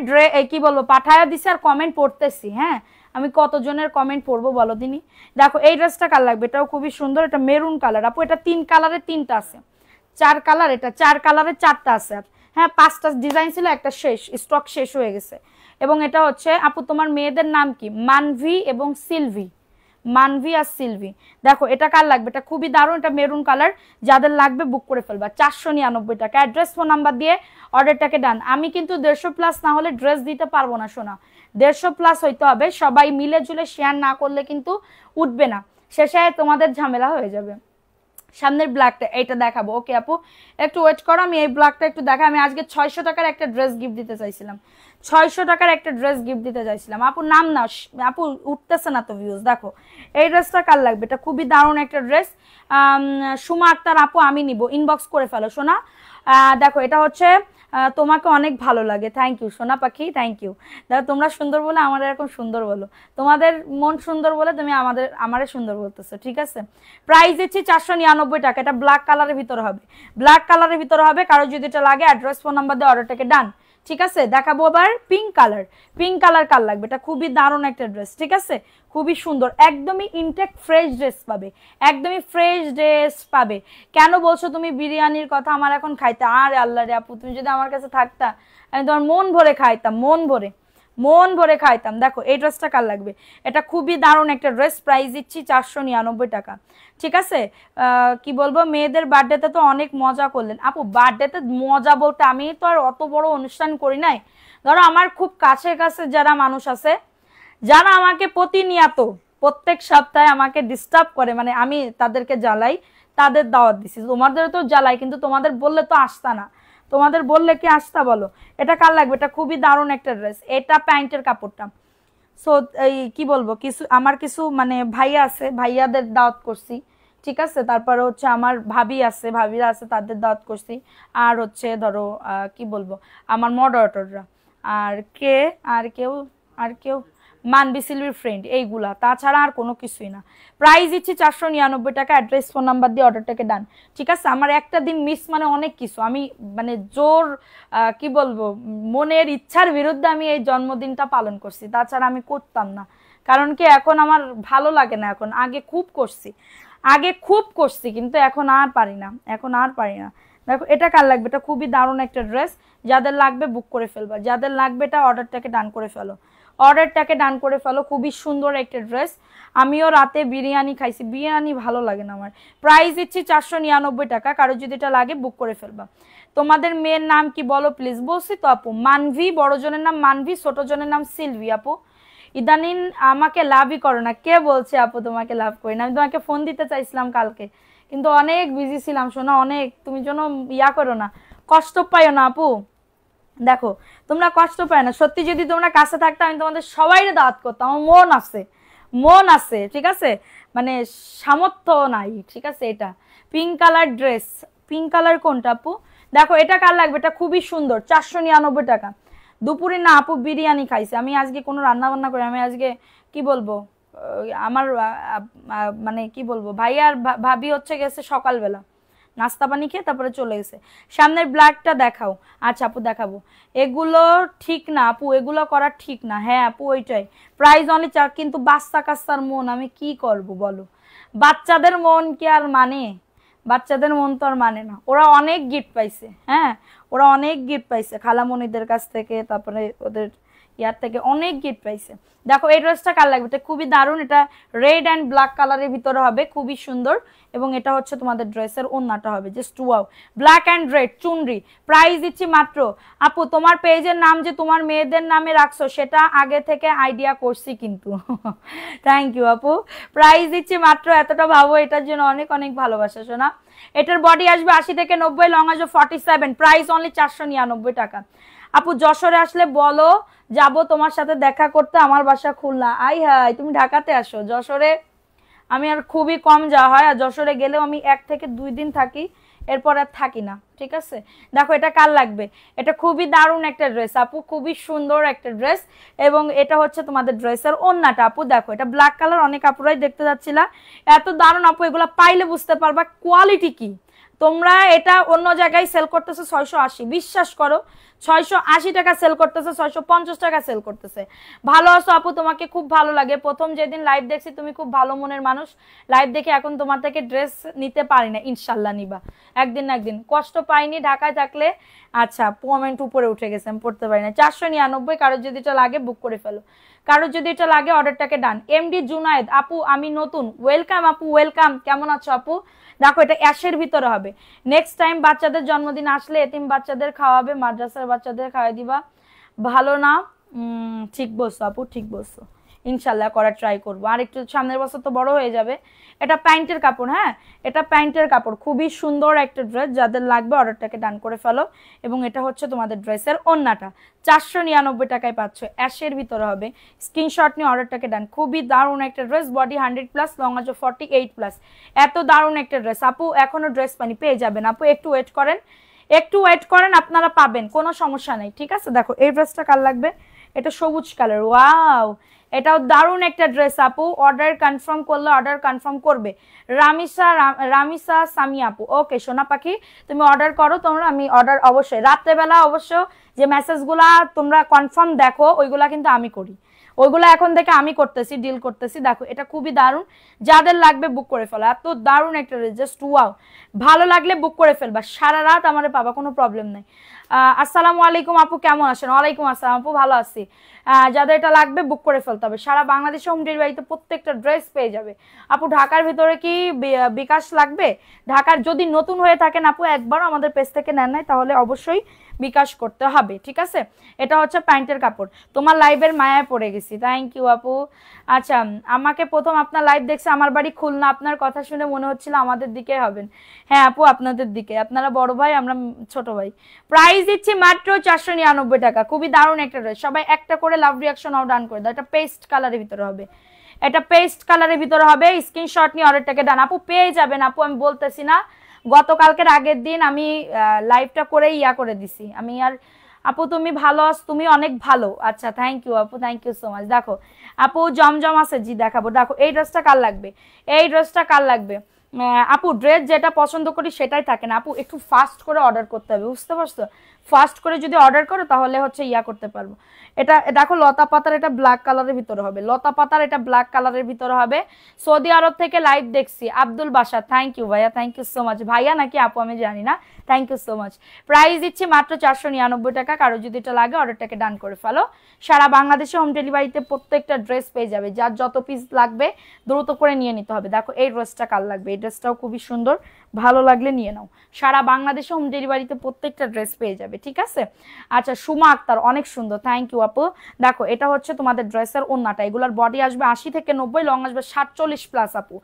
কি বলবো পাঠায়া দিছে আর কমেন্ট পড়তেছি, হ্যাঁ আমি কতজনের কমেন্ট পড়বো বলো দিনই। দেখো এই ড্রেসটা কার লাগবে, এটাও খুবই সুন্দর, এটা মেরুন কালার আপু, এটা 3 কালারের 3টা আছে, 4 কালার, এটা 4 কালারের 4টা আছে। হ্যাঁ 5টা ডিজাইন ছিল, একটা শেষ, স্টক শেষ হয়ে গেছে। এবং এটা হচ্ছে আপু তোমার মেয়েদের নাম কি? মানভি এবং সিলভি, মানভি আর সিলভি। দেখো এটা কার লাগবে, এটা খুবই দারুণ, এটা মেরুন কালার, যাদের লাগবে বুক করে ফেলবা, 499 টাকা। অ্যাড্রেস ফোন নাম্বার দিয়ে অর্ডারটাকে ডান। আমি কিন্তু 150 প্লাস না হলে ড্রেস দিতে পারবো না সোনা, 150 প্লাস হইতে হবে, সবাই মিলে ঝুলে শেয়ার না করলে কিন্তু উঠবে না, শেষে তোমাদের ঝামেলা হয়ে যাবে। সামনের ব্ল্যাকটা এইটা দেখাবো, ওকে আপু একটু ওয়েট করো, আমি এই ব্ল্যাকটা একটু দেখা। আমি আজকে 600 টাকার একটা ড্রেস গিফট দিতে চাইছিলাম, 600 টাকার একটা ড্রেস গিফট দিতে চাইছিলাম। আপু নাম না আপু, উঠতেছে না তো ভিউজ। দেখো এই ড্রেসটা কার লাগবে, এটা খুবই দারুণ একটা ড্রেস, সুমা আক্তার আপু আমি নিব, ইনবক্স করে ফেলো সোনা। দেখো এটা হচ্ছে তোমাকে অনেক ভালো লাগে, থ্যাংক ইউ সোনা পাখি, থ্যাংক ইউ। দেখো তোমরা সুন্দর বলে আমার এরকম সুন্দর বলো, তোমাদের মন সুন্দর বলে তুমি আমারে সুন্দর বলতেছো, ঠিক আছে? প্রাইস দিচ্ছি 499 টাকা। এটা ব্ল্যাক কালারের ভিতরে হবে, ব্ল্যাক কালারের ভিতরে হবে, কারো যদি এটা লাগে অ্যাড্রেস ফোন নাম্বার দিয়ে অর্ডারটাকে ডান, ঠিক আছে দেখাবো আবার পিঙ্ক কালার কার লাগবে, এটা খুবই দারুণ একটা ড্রেস, ঠিক আছে খুবই সুন্দর, একদমই ইনটেক ফ্রেশ ড্রেস পাবে, একদমই ফ্রেশ ড্রেস পাবে। কেন বলছো তুমি বিরিয়ানির কথা আমার এখন খাইতে, আরে আল্লাহ রে আপু তুমি যদি আমার কাছে থাকতা আমি তোমার মন ভরে খাইতাম, মন ভরে খাইতাম। দেখো এই ড্রেসটা কার লাগবে, এটা খুবই দারুণ একটা ড্রেস, প্রাইস দিচ্ছি 499 টাকা, ঠিক আছে। কি বলবো, মেয়েদের বার্থডেতে তো অনেক মজা করলেন আপু, বার্থডেতে মজা বলতে আমি তো আর অত বড় অনুষ্ঠান করি নাই, ধরো আমার খুব কাছে কাছে যারা মানুষ আছে যারা আমাকে প্রতিনিয়ত প্রত্যেক সপ্তাহে আমাকে ডিস্টার্ব করে, মানে আমি তাদেরকে জ্বালাই, তাদের দাওয়াত দিছি। তোমাদের তো জ্বালাই, কিন্তু তোমাদের বললে তো আসতা না, তোমাদের বললে কি আসতা বলো। এটা কার লাগবে, এটা খুবই দারুণ একটা ড্রেস, এটা প্যান্টের কাপড়টা। সো এই কি বলবো, কিছু আমার কিছু মানে ভাইয়া আছে, ভাইয়াদের দাওয়াত করছি, ঠিক আছে। তারপরে হচ্ছে আমার ভাবি আছে, ভাবিরা আছে, তাদের দাওয়াত করছি। আর হচ্ছে ধরো কি বলবো, আমার মডারেটররা, আর কে আর কেউ মানবি সিলভির ফ্রেন্ড, এইগুলা, তাছাড়া আর কোনো কিছুই না। প্রাইস দিচ্ছি 499 টাকা, অ্যাড্রেস ফোন নাম্বার দিয়ে অর্ডারটাকে ডান, ঠিক আছে। আমার একটা দিন মিস মানে অনেক কিছু, আমি মানে জোর কি বলবো মনের ইচ্ছার বিরুদ্ধে আমি এই জন্মদিনটা পালন করছি, তাছাড়া আমি করতাম না। কারণ কি এখন আমার ভালো লাগে না, এখন আগে খুব করছি কিন্তু এখন আর পারি না। দেখো এটা কার লাগবে, এটা খুবই দারুণ একটা ড্রেস, যাদের লাগবে বুক করে ফেলবা, যাদের লাগবে এটা অর্ডারটাকে ডান করে ফেলো, খুবই সুন্দর একটা ড্রেস। আমিও রাতে বিরিয়ানি খাইছি, বিরিয়ানি ভালো লাগে না আমার। প্রাইস দিচ্ছি 499 টাকা, কারো যদি এটা লাগে বুক করে ফেলবা। তোমাদের মেয়ের নাম কি বলো প্লিজ। বলছি তো আপু, মানভি, বড় জনের নাম মানভি, ছোট জনের নাম সিলভি। আপু ইদানিং আমাকে লাভই করো না, কে বলছে আপু তোমাকে লাভ করি না, আমি তোমাকে ফোন দিতে চাইছিলাম কালকে, কিন্তু অনেক বিজি ছিলাম শোনা, অনেক, তুমি যেন ইয়া করো না, কষ্ট পাইও না আপু। দেখো তোমরা কষ্ট পায় না, সত্যি যদি তোমরা কাছে থাকতে আমি তোমাদের সবাইরে দাওয়াত করতাম, আমার মন আছে ঠিক আছে, মানে সামর্থ্য নাই, ঠিক আছে। এটা pink colour dress, pink colour কোনটা আপু, দেখো এটা কার লাগবে, এটা খুবই সুন্দর, 499 টাকা। দুপুরে না আপু বিরিয়ানি খাইছে, আমি আজকে কোনো রান্না বান্না করি, আমি আজকে কি বলবো আমার মানে কি বলবো ভাই আর ভাবি হচ্ছে গেছে সকালবেলা নাস্তা পানি খেয়ে তারপরে চলে গেছে। সামনের ব্ল্যাকটা দেখাও। আচ্ছা আপু দেখাবো, এগুলো ঠিক না আপু, এগুলো করা ঠিক না। হ্যাঁ আপু ওইটাই, প্রাইস অনলি 4, কিন্তু বাচ্চা কাচ্চার মন আমি কি করব বলো, বাচ্চাদের মন কি আর মানে, বাচ্চাদের মন তো আর মানে না। ওরা অনেক গিফট পাইছে, হ্যাঁ ওরা অনেক গিফট পাইছে খালামণিদের কাছ থেকে, তারপরে ওদের ইয়ার থেকে অনেক গিফট পাইছে। দেখো এই ড্রেসটা কার লাগবে, এটা খুবই দারুণ, এটা রেড অ্যান্ড ব্ল্যাক কালারের ভিতরে হবে, খুবই সুন্দর। এবং এটা হচ্ছে তোমাদের ড্রেসের ওড়নাটা হবে just wow, black and red চুনরি। প্রাইস দিচ্ছি মাত্র, আপু তোমার পেজের নাম যে তোমার মেয়েদের নামে রাখছো সেটা আগে থেকে আইডিয়া করছি কিন্তু থ্যাংক ইউ আপু। প্রাইস দিচ্ছি মাত্র, এতটা ভাবো এটার জন্য অনেক অনেক ভালোবাসা শোনা। এটার বডি আসবে 80 থেকে 90, লং আসবে 47, প্রাইস অনলি 499 টাকা। আপু যশোরে আসলে বলো, যাব তোমার সাথে দেখা করতে, আমার বাসা খুলনা। আই হাই তুমি ঢাকাতে আসো, যশোরে আমি আর খুবই কম যাওয়া হয়, আর যশোরে গেলেও আমি 1 থেকে 2 দিন থাকি, এরপর আর থাকি না, ঠিক আছে। দেখো এটা কার লাগবে, এটা খুবই দারুণ একটা ড্রেস আপু, খুবই সুন্দর একটা ড্রেস। এবং এটা হচ্ছে তোমাদের ড্রেসের ওড়নাটা আপু, দেখো এটা ব্ল্যাক কালার, অনেক আপুরাই দেখতে যাচ্ছিলা, এত দারুণ আপু, এগুলো পাইলে বুঝতে পারবা কোয়ালিটি কি। তোমরা এটা অন্য জায়গায় সেল করতেছে 680, বিশ্বাস করো 680 টাকা সেল করতেছে, 650 টাকা সেল করতেছে। ভালো আছো আপু, তোমাকে খুব ভালো লাগে, প্রথম যেদিন লাইভ দেখছি তুমি খুব ভালো মনের মানুষ, লাইভ দেখে এখন তোমার থেকে ড্রেস নিতে পারি না, ইনশাল্লাহ নিবা একদিন না একদিন, কষ্ট পাইনি ঢাকায় থাকলে। আচ্ছা কমেন্ট উপরে উঠে গেছে, আমি পড়তে পারি না। 499, কারোর যদি এটা লাগে বুক করে ফেলো, কারোর যদি এটা লাগে অর্ডারটাকে ডান। এমডি জুনায়েদ আপু আমি নতুন, ওয়েলকাম আপু ওয়েলকাম, কেমন আছো আপু। দেখো এটা অ্যাশের ভিতরে হবে, নেক্সট টাইম বাচ্চাদের জন্মদিন আসলে এতিম বাচ্চাদের খাওয়াবে, মাদ্রাসার বাচ্চাদের খাওয়াই দিবা, ভালো না। ঠিক বলছো আপু, ঠিক বলছো, ইনশাল্লাহ করার ট্রাই করবো, আর একটু সামনের বছর তো বড় হয়ে যাবে। এটা প্যান্টের কাপড়, হ্যাঁ এটা প্যান্টের কাপড়, খুবই সুন্দর একটা ড্রেস, যাদের লাগবে অর্ডারটাকে ডান করে ফেলো। এবং এটা হচ্ছে তোমাদের ড্রেসের ওড়নাটা, 499 টাকায় পাচ্ছ, অ্যাশের ভিতরে হবে, স্ক্রিনশট নিয়ে অর্ডারটাকে ডান। খুবই দারুণ একটা ড্রেস, বডি 100+, লং আছে 48+, এত দারুণ একটা ড্রেস আপু, এখনো ড্রেস পানি পেয়ে যাবেন আপু, একটু ওয়েট করেন আপনারা পাবেন, কোনো সমস্যা নেই, ঠিক আছে। দেখো এই ড্রেসটা কার লাগবে, এটা সবুজ কালার, ওয়াও এটাও দারুণ একটা ড্রেস আপু। অর্ডার কনফার্ম করলে অর্ডার কনফার্ম করবে রামিসা সামি আপু। ওকে সোনা পাখি, তুমি অর্ডার করো তোমরা, আমি অর্ডার অবশ্যই রাত্রেবেলা অবশ্য যে মেসেজগুলা তোমরা কনফার্ম দেখো ওইগুলা কিন্তু আমি করি, ওইগুলো এখন থেকে আমি করতেছি, ডিল করতেছি। দেখো এটা খুবই দারুণ, যাদের লাগবে বুক করে ফেলো, এত দারুণ একটা জাস্ট ওয়াও। ভালো লাগলে বুক করে ফেলবা, সারা রাত আমারে পাবা, কোনো প্রবলেম নাই। আসসালামু আলাইকুম আপু, কেমন আছেন? ওয়ালাইকুম আসসালাম আপু, ভালো আছি। যাদের এটা লাগবে বুক করে ফেলতে হবে। সারা বাংলাদেশে হোম ডেলিভারিতে প্রত্যেকটা ড্রেস পেয়ে যাবে আপু। ঢাকার ভিতরে কি বিকাশ লাগবে? ঢাকার যদি নতুন হয়ে থাকেন আপু, একবারও আমাদের পেজ থেকে নেন নাই, তাহলে অবশ্যই বিকাশ করতে হবে, ঠিক আছে? এটা হচ্ছে প্যান্টের কাপড়। তোমার লাইভের মায়ায় পড়ে গেছি, থ্যাংক ইউ আপু। আচ্ছা, আমাকে প্রথম আপনার লাইভ দেখছে, আমার বাড়ি খুলনা, আপনার কথা শুনে মনে হচ্ছিল আমাদের দিকে হবেন। হ্যাঁ আপু, আপনাদের দিকে, আপনারা বড় ভাই, আমরা ছোট ভাই। প্রাইস দিচ্ছি মাত্র 499 টাকা, খুবই দারুণ একটা ড্রেস। সবাই একটা করে লাভ রিয়াকশন ডান করে দাও। এটা পেস্ট কালারের ভিতরে হবে, এটা পেস্ট কালারের ভিতরে হবে। স্ক্রিনশট নিয়ে অর্ডারটাকে ডান আপু পেয়ে যাবেন আপু। আমি বলতেছি না, গতকালকের আগের দিন আমি লাইভটা করে ইয়া করে দিছি আমি। আর আপু তুমি ভালো আছো? তুমি অনেক ভালো, আচ্ছা থ্যাংক ইউ আপু, থ্যাংক ইউ সো মাচ। দেখো আপু জমজম আছে, জি দেখাবো। দেখো এই ড্রেসটা কার লাগবে, এই ড্রেসটা কার লাগবে আপু? ড্রেস যেটা পছন্দ করি সেটাই থাকে না আপু, একটু ফাস্ট করে অর্ডার করতে হবে, বুঝতে পারছো? ফাস্ট করে যদি অর্ডার করো তাহলে হচ্ছে ইয়া করতে পারবো। এটা দেখো লতা পাতার, এটা ব্ল্যাক কালারের ভিতরে হবে, লতা পাতার এটা ব্ল্যাক কালারের ভিতরে হবে। সৌদি আরব থেকে লাইভ দেখছি আব্দুল বাসা, থ্যাংক ইউ ভাইয়া, থ্যাংক ইউ সো মাচ। ভাইয়া নাকি আপু আমি জানি না, thank you so much. Price দিচ্ছি মাত্র 499 টাকা। কারো যদি এটা লাগে অর্ডারটাকে ডান করে ফেলো। সারা বাংলাদেশে হোম ডেলিভারিতে প্রত্যেকটা ড্রেস পেয়ে যাবে, যার যত পিস লাগবে দ্রুত করে নিয়ে নিতে হবে। দেখো এই ড্রেসটা কার লাগবে, এই ড্রেসটাও খুবই সুন্দর, ভালো লাগলে নিয়ে নাও। সারা বাংলাদেশে হোম ডেলিভারিতে প্রত্যেকটা ড্রেস পেয়ে যাবে, ঠিক আছে? আচ্ছা সুমা আক্তার, অনেক সুন্দর, থ্যাংক ইউ আপু। দেখো এটা হচ্ছে তোমাদের ড্রেসের ওন্নাটা, এগুলার বডি আসবে 80 থেকে 90, লং আসবে 47 প্লাস আপু।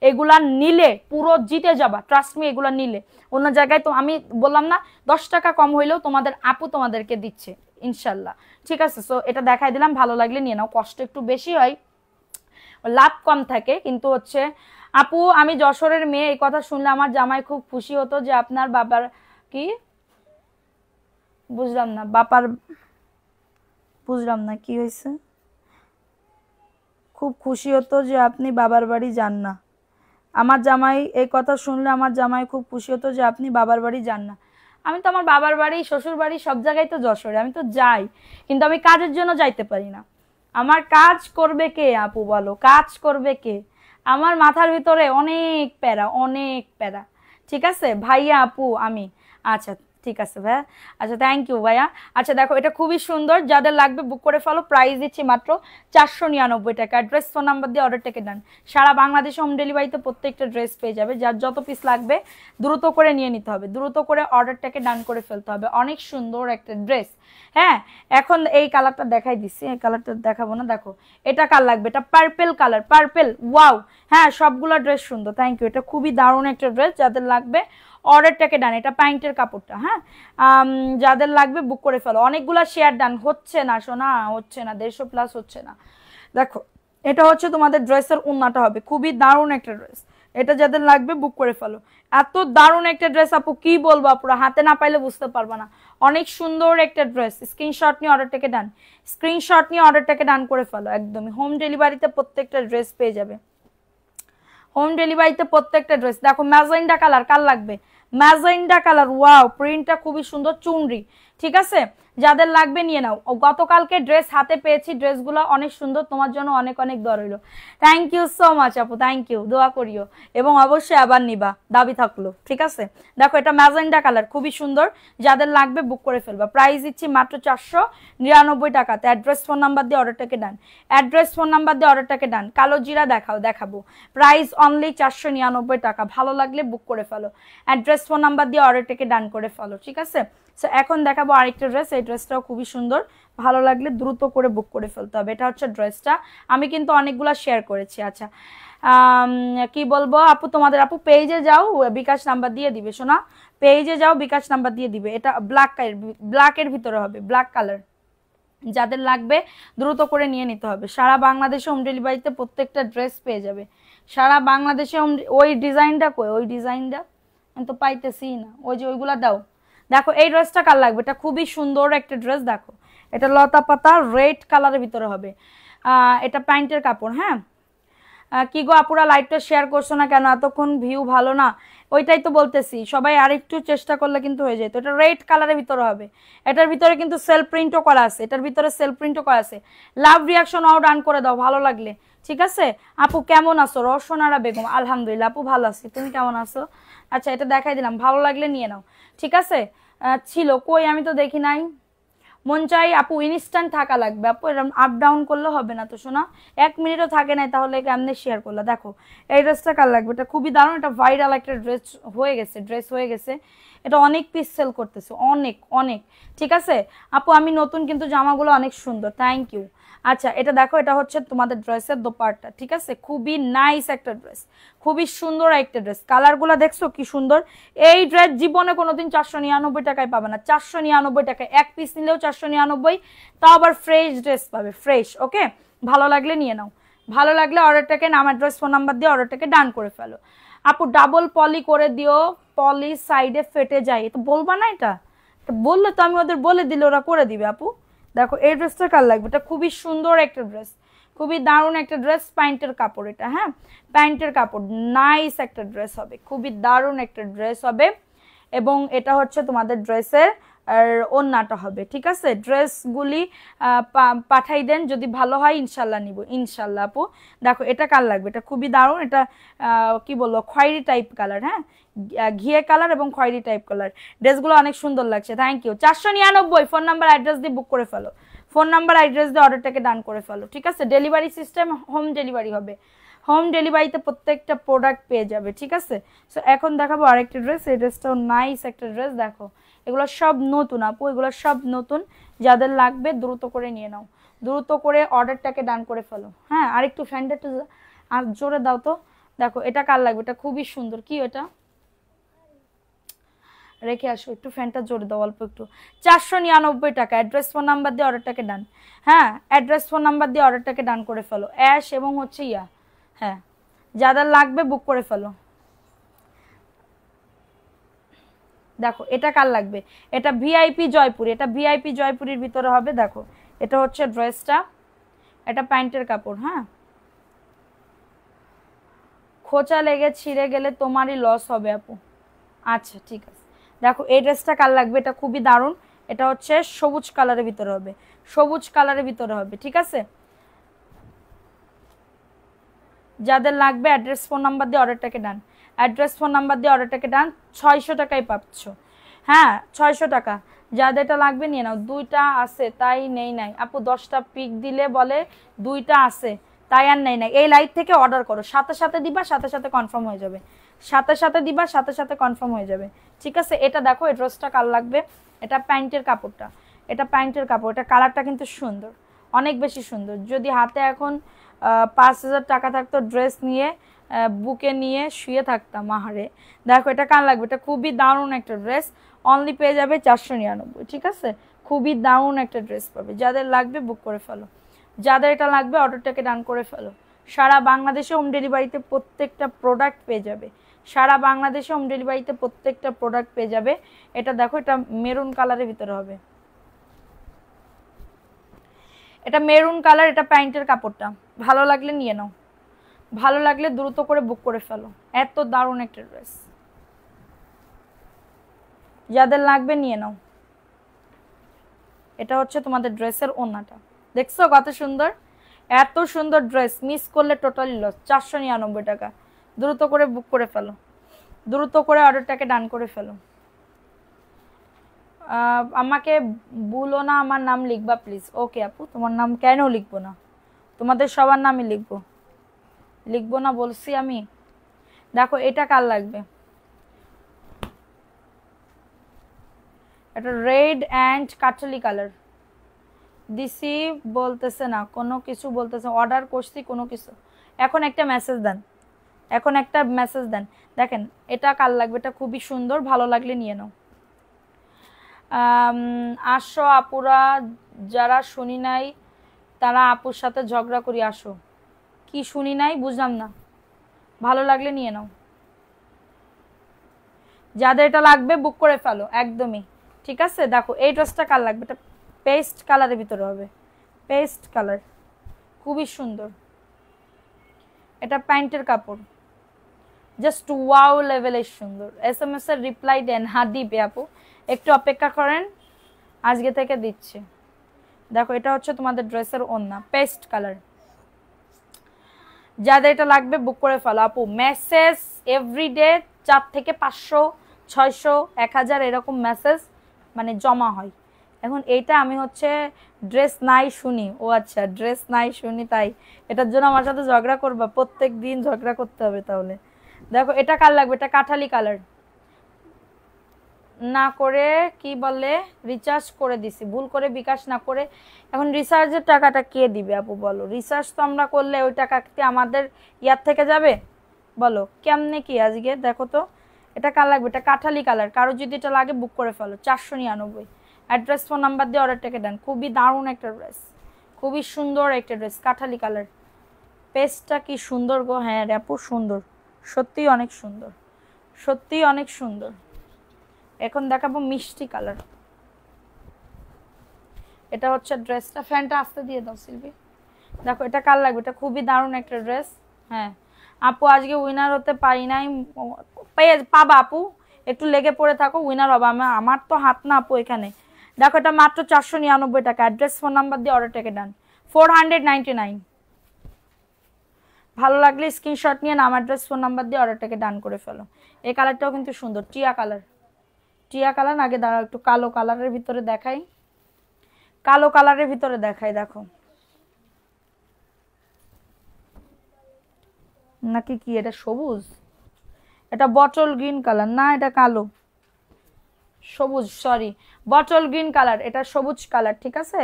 এগুলা নিলে পুরো জিতে যাবা, ট্রাস্ট মি। এগুলা নিলে অন্য জায়গায় তো আমি বললাম না 10 টাকা কম হইলেও তোমাদের আপু তোমাদেরকে দিচ্ছে ইনশাল্লাহ, ঠিক আছে? সো এটা দেখাই দিলাম, ভালো লাগলে নিয়ে নাও। কষ্ট একটু বেশি হয়, লাভ কম থাকে, কিন্তু হচ্ছে আপু আমি যশোরের মেয়ে, এই কথা শুনলে আমার জামাই খুব খুশি হতো যে আপনার বাবার কি বুঝলাম না, বাবার বুঝলাম না কি হয়েছে, খুব খুশি হতো যে আপনি বাবার বাড়ি যান না। আমার জামাই এই কথা শুনলে আমার জামাই খুব খুশি হতো যে আপনি বাবার বাড়ি যান না। আমি তো আমার বাবার বাড়ি, শ্বশুর বাড়ি সব জায়গায় তো যশোরে, আমি তো যাই, কিন্তু আমি কাজের জন্য যাইতে পারি না। আমার কাজ করবে কে আপু বলো, কাজ করবে কে? আমার মাথার ভিতরে অনেক প্যারা, অনেক প্যারা, ঠিক আছে ভাইয়া আপু আমি। আচ্ছা ঠিক আছে ভাইয়া, আচ্ছা থ্যাংক ইউ ভাইয়া। আচ্ছা দেখো এটা খুবই সুন্দর, যাদের লাগবে বুক করে ফেলো। প্রাইস দিচ্ছি মাত্র 499 টাকা। অ্যাড্রেস ফোন নাম্বার দিয়ে অর্ডারটাকে ডান। সারা বাংলাদেশে হোম ডেলিভারিতে প্রত্যেকটা ড্রেস পেয়ে যাবে, যার যত পিস লাগবে দ্রুত করে নিয়ে নিতে হবে, দ্রুত করে অর্ডারটাকে ডান করে ফেলতে হবে। অনেক সুন্দর একটা ড্রেস। হ্যাঁ এখন এই কালারটা দেখাই দিচ্ছি, এই কালারটা দেখাবো না। দেখো এটা কার লাগবে, এটা পার্পেল কালার, পার্পেল, ওয়াও। হ্যাঁ সবগুলো ড্রেস সুন্দর, থ্যাংক ইউ। এটা খুবই দারুণ একটা ড্রেস, যাদের লাগবে অর্ডারটাকে ডান। এটা প্যান্টের কাপড়টা, হ্যাঁ যাদের লাগবে বুক করে ফেলো। অনেকগুলা শেয়ার ডান হচ্ছে না সোনা, হচ্ছে না, 150 প্লাস হচ্ছে না। দেখো এটা হচ্ছে তোমাদের ড্রেসের ওন্নাটা হবে, খুবই দারুণ একটা ড্রেস। এটা যাদের লাগবে বুক করে ফেলো। এত দারুণ একটা ড্রেস আপু কি বলবো, পুরো হাতে না পাইলে বুঝতে পারবা না। অনেক সুন্দর একটা ড্রেস। স্ক্রিনশট নিয়ে অর্ডারটাকে ডান, স্ক্রিনশট নিয়ে অর্ডারটাকে ডান করে ফেলো। একদমই হোম ডেলিভারিতে প্রত্যেকটা ড্রেস পেয়ে যাবে, হোম ডেলিভারিতে প্রত্যেকটা ড্রেস। দেখো ম্যাজেন্ডা কালার, কার লাগবে? ম্যাজেন্ডা কালার, ওয়াও প্রিন্টটা খুবই সুন্দর, চুনরি, ঠিক আছে? যাদের লাগবে নিয়ে নাও। গতকালকে ড্রেস হাতে পেয়েছি, ড্রেসগুলো অনেক সুন্দর, তোমার জন্য অনেক অনেক দর হইলো। থ্যাংক ইউ সো মাচ আপু, থ্যাংক ইউ, দোয়া করিও এবং অবশ্যই আবার নিবা, দাবি থাকলো, ঠিক আছে? দেখো এটা ম্যাজেন্ডা কালার, খুবই সুন্দর, যাদের লাগবে বুক করে ফেলবা। প্রাইস দিচ্ছি মাত্র 499 টাকাতে। অ্যাড্রেস ফোন নাম্বার দিয়ে অর্ডারটাকে ডান, অ্যাড্রেস ফোন নাম্বার দিয়ে অর্ডারটাকে ডান। কালো জিরা দেখাবো, প্রাইস অনলি 499 টাকা। ভালো লাগলে বুক করে ফেলো, অ্যাড্রেস ফোন নাম্বার দিয়ে অর্ডারটাকে ডান করে ফেলো, ঠিক আছে? সো এখন দেখাবো আরেকটা ড্রেস, এই ড্রেসটাও খুবই সুন্দর, ভালো লাগলে দ্রুত করে বুক করে ফেলতে হবে। এটা হচ্ছে ড্রেসটা, আমি কিন্তু অনেকগুলো শেয়ার করেছি। আচ্ছা কি বলবো আপু, তোমাদের আপু পেজে যাও, বিকাশ নাম্বার দিয়ে দিবে শোনা, পেজে যাও বিকাশ নাম্বার দিয়ে দিবে। এটা ব্ল্যাকের ভিতরে হবে, ব্ল্যাক কালার। যাদের লাগবে দ্রুত করে নিয়ে নিতে হবে। সারা বাংলাদেশে হোম ডেলিভারিতে প্রত্যেকটা ড্রেস পেয়ে যাবে, সারা বাংলাদেশে ওই ডিজাইনটা কই, ওই ডিজাইনটা আমি তো পাইতেছি না, ওই যে ওইগুলা দাও। দেখো এই ড্রেসটা কার লাগবে, এটা খুবই সুন্দর একটা ড্রেস। দেখো এটা লতা পাতা রেড কালারের ভিতরে হবে। এটা প্যান্টের কাপড়। হ্যাঁ, কি গো আপুরা লাইভটা শেয়ার করছো না কেন? এতক্ষণ ভিউ ভালো না? ওইটাই তো বলতেছি, সবাই আরেকটু চেষ্টা করলে কিন্তু হয়ে যেত। এটা রেড কালারের ভিতরে হবে। এটার ভিতরে কিন্তু সেলফ প্রিন্টও করা আছে, এটার ভিতরে সেলফ প্রিন্টও করা আছে। লাভ রিয়াকশন আও ডান করে দাও ভালো লাগলে, ঠিক আছে? আপু কেমন আছো? রসনারা বেগম, আলহামদুলিল্লাহ আপু ভালো আছি, তুমি কেমন আছো? আচ্ছা, এটা দেখাই দিলাম, ভালো লাগলে নিয়ে নাও, ঠিক আছে? ছিল কই, আমি তো দেখি নাই। মন চাই আপু ইনস্ট্যান্ট থাকা লাগবে আপু, এরকম আপ ডাউন করলে হবে না তো শোনা, 1 মিনিটও থাকে নাই, তাহলে কেমনে শেয়ার করলা? দেখো এই ড্রেসটা কার লাগবে, এটা খুবই দারুণ, এটা ভাইরাল একটা ড্রেস হয়ে গেছে। এটা অনেক পিস সেল করতেছে, অনেক অনেক, ঠিক আছে আপু? আমি নতুন, কিন্তু জামাগুলো অনেক সুন্দর, থ্যাংক ইউ। আচ্ছা, এটা দেখো, এটা হচ্ছে তোমাদের ড্রেসের দোপাট্টা, ঠিক আছে? খুবই নাইস একটা ড্রেস, খুবই সুন্দর একটা ড্রেস। কালারগুলো দেখছো কি সুন্দর। এই ড্রেস জীবনে কোনোদিন 499 টাকায় পাবে না, 499 টাকায় এক পিস নিলেও 499, তাও আবার ফ্রেশ ড্রেস পাবে, ফ্রেশ। ওকে, ভালো লাগলে নিয়ে নাও, ভালো লাগলে অর্ডারটাকে নাম অ্যাড্রেস ফোন নাম্বার দিয়ে অর্ডারটাকে ডান করে ফেলো। আপু ডাবল পলি করে দিও, পলি সাইডে ফেটে যায়, তো বলবা না? এটা বললে তো আমি ওদের বলে দিলে ওরা করে দিবে আপু। দেখো এই ড্রেসটা কার লাগবে, এটা খুবই সুন্দর একটা ড্রেস, খুবই দারুণ একটা ড্রেস, প্যান্টের কাপড় এটা। হ্যাঁ, প্যান্টের কাপড়, নাইস একটা ড্রেস হবে, খুবই দারুণ একটা ড্রেস হবে। এবং এটা হচ্ছে তোমাদের ড্রেসের আর ওন্নাটা হবে, ঠিক আছে? ড্রেসগুলি পাঠাই দেন, যদি ভালো হয় ইনশাল্লাহ নিব, ইনশাল্লাহ আপু। দেখো এটা কার লাগবে, এটা খুবই দারুণ, এটা কি বলবো, খয়েরি টাইপ কালার। হ্যাঁ, ঘিয়ে কালার এবং খয়েরি টাইপ কালার, ড্রেসগুলো অনেক সুন্দর লাগছে, thank you. 499, phone number address দিয়ে বুক করে ফেলো, ফোন নাম্বার অ্যাড্রেস দিয়ে অর্ডারটাকে ডান করে ফেলো, ঠিক আছে? ডেলিভারি সিস্টেম হোম ডেলিভারি হবে, হোম ডেলিভারিতে প্রত্যেকটা প্রোডাক্ট পেয়ে যাবে, ঠিক আছে? সো এখন দেখাবো আরেকটা ড্রেস, এই ড্রেসটাও নাইস একটা ড্রেস। দেখো এগুলো সব নতুন আপু, এগুলো সব নতুন, যাদের লাগবে দ্রুত করে নিয়ে নাও, দ্রুত করে অর্ডারটাকে ডান করে ফেলো। হ্যাঁ, আরেকটু ফ্যানটা একটু আর জোরে দাও তো। দেখো এটা কার লাগবে, এটা খুবই সুন্দর, কি এটা রেখে আসো, একটু ফ্যানটা জোরে দাও অল্প একটু। 499 টাকা, অ্যাড্রেস ফোন নাম্বার দিয়ে অর্ডারটাকে ডান। হ্যাঁ, অ্যাড্রেস ফোন নাম্বার দিয়ে অর্ডারটাকে ডান করে ফেলো, অ্যাশ এবং হচ্ছে ইয়া। হ্যাঁ, যাদের লাগবে বুক করে ফেলো। দেখো এটা কার লাগবে, এটা ভিআইপি জয়পুরি, এটা ভিআইপি জয়পুরির ভিতরে হবে। দেখো এটা হচ্ছে ড্রেসটা, এটা প্যান্টের কাপড়। হ্যাঁ, খোঁচা লেগে ছিঁড়ে গেলে তোমারই লস হবে আপু। আচ্ছা ঠিক আছে, দেখো এই ড্রেসটা কার লাগবে, এটা খুবই দারুণ, এটা হচ্ছে সবুজ কালারের ভিতরে হবে, সবুজ কালারের ভিতরে হবে, ঠিক আছে? যাদের লাগবে অ্যাড্রেস ফোন নাম্বার দিয়ে অর্ডারটাকে ডান, অ্যাড্রেস ফোন নাম্বার দিয়ে অর্ডারটাকে ডান। 600 টাকায় পাচ্ছ। হ্যাঁ 600 টাকা, যাদের এটা লাগবে নিয়ে নাও। 2টা আছে তাই নেই নাই আপু, 10টা পিক দিলে বলে 2টা আছে তাই আর নেই নাই। এই লাইভ থেকে অর্ডার করো, সাথে সাথে দিবা, সাথে সাথে কনফার্ম হয়ে যাবে, সাথে সাথে দিবা, সাথে সাথে কনফার্ম হয়ে যাবে, ঠিক আছে? এটা দেখো এই ড্রেসটা কার লাগবে, এটা প্যান্টের কাপড়টা, এটা প্যান্টের কাপড়, এটা কালারটা কিন্তু সুন্দর, অনেক বেশি সুন্দর। যদি হাতে এখন 5000 টাকা থাকতো, ড্রেস নিয়ে বুকে নিয়ে শুয়ে থাকতাম আহারে। দেখো এটা কার লাগবে, এটা খুবই দারুণ একটা ড্রেস, অনলি পেয়ে যাবে 499, ঠিক আছে? খুবই দারুণ একটা ড্রেস পাবে, যাদের লাগবে বুক করে ফেলো, যাদের এটা লাগবে অর্ডারটাকে ডান করে ফেলো। সারা বাংলাদেশে হোম ডেলিভারিতে প্রত্যেকটা প্রোডাক্ট পেয়ে যাবে, সারা বাংলাদেশে হোম ডেলিভারিতে প্রত্যেকটা প্রোডাক্ট পেয়ে যাবে। এটা দেখো এটা মেরুন কালারের ভিতরে হবে, এটা মেরুন কালার, এটা প্যান্টের কাপড়টা, ভালো লাগলে নিয়ে নাও, ভালো লাগলে দ্রুত করে বুক করে ফেলো, এত দারুণ একটা ড্রেস, যাদের লাগবে নিয়ে নাও। এটা হচ্ছে তোমাদের ড্রেসের ওন্নাটা, দেখছো কত সুন্দর, এত সুন্দর ড্রেস মিস করলে টোটালি লস। 499 টাকা, দ্রুত করে বুক করে ফেলো, দ্রুত করে অর্ডারটাকে ডান করে ফেলো। আমাকে বলো না আমার নাম লিখবা প্লিজ। ওকে আপু, তোমার নাম কেন লিখবো না, তোমাদের সবার নামই লিখবো, লিখবো না বলছি আমি। দেখো এটা কার লাগবে, এটা রেড অ্যান্ড কাঠালি কালার দিছি, বলতেছে না কোনো কিছু, বলতেছে অর্ডার করছি কোনো কিছু। এখন একটা মেসেজ দেন, এখন একটা মেসেজ দেন। দেখেন এটা কার লাগবে, এটা খুবই সুন্দর, ভালো লাগলে নিয়ে নাও। আসো আপুরা, যারা শুনি নাই তারা আপুর সাথে ঝগড়া করি, আসো। কি শুনি নাই বুঝলাম না, ভালো লাগলে নিয়ে নাও, যাদের এটা লাগবে বুক করে ফেলো একদমই, ঠিক আছে? দেখো এই ড্রেসটা কার লাগবে, এটা পেস্ট কালারের ভিতরে হবে, পেস্ট কালার, খুবই সুন্দর। এটা প্যান্টের কাপড়, জাস্ট ওয়াও লেভেলের সুন্দর। SMS এর রিপ্লাই দেন, হ্যাঁ দিবে আপু, একটু অপেক্ষা করেন, আজকে থেকে দিচ্ছি। দেখো এটা হচ্ছে তোমাদের ড্রেসের ওড়না, পেস্ট কালার। যাদের এটা লাগবে বুক করে ফেলো আপু। মেসেজ এভরিডে 4 থেকে 500, 600, 1000 এরকম মেসেজ মানে জমা হয়। এখন এইটা আমি হচ্ছে ড্রেস নাই শুনি, ও আচ্ছা ড্রেস নাই শুনি, তাই এটার জন্য আমার সাথে ঝগড়া করবা? প্রত্যেক দিন ঝগড়া করতে হবে তাহলে। দেখো এটা কার লাগবে, এটা কাঠালি কালার। না করে কি বলে রিচার্জ করে দিছি, ভুল করে বিকাশ না করে। এখন রিচার্জের টাকাটা কে দিবে আপু বলো? রিচার্জ তো আমরা করলে ওই টাকাতে আমাদের ইয়ার থেকে যাবে, বলো কেমনে কি আজকে? দেখো তো এটা কার লাগবে, এটা কাঠালি কালার। কারো যদি এটা লাগে বুক করে ফেলো, 499। অ্যাড্রেস ফোন নাম্বার দিয়ে অর্ডারটাকে দেন। খুবই দারুণ একটা ড্রেস, খুবই সুন্দর একটা ড্রেস, কাঠালি কালার। পেস্টটা কি সুন্দর গো! হ্যাঁ রে আপু সুন্দর, সত্যিই অনেক সুন্দর, সত্যিই অনেক সুন্দর। এখন দেখাবো মিষ্টি কালার। এটা হচ্ছে ড্রেসটা, ফ্যানটা আস্তে দিয়ে দাও শিল্পী। দেখো এটা কার লাগবে, এটা খুবই দারুণ একটা ড্রেস। হ্যাঁ আপু আজকে উইনার হতে পারি নাই, পাবা আপু, একটু লেগে পড়ে থাকো, উইনার হবে। আমার তো হাত না আপু এখানে। দেখো এটা মাত্র 499 টাকা। অ্যাড্রেস ফোন নাম্বার দিয়ে অর্ডারটাকে ডান, 499। ভালো লাগলে স্ক্রিনশট নিয়ে নাম অ্যাড্রেস ফোন নাম্বার দিয়ে অর্ডারটাকে ডান করে ফেলো। এই কালারটাও কিন্তু সুন্দর, টিয়া কালার, টিয়া কালার। আগে দাঁড়াও একটু কালো কালারের ভিতরে দেখাই, কালো কালারের ভিতরে দেখাই। দেখো নাকি কি এটা সবুজ, এটা বটল গ্রিন কালার না, এটা কালো সবুজ, সরি বটল গ্রিন কালার, এটা সবুজ কালার, ঠিক আছে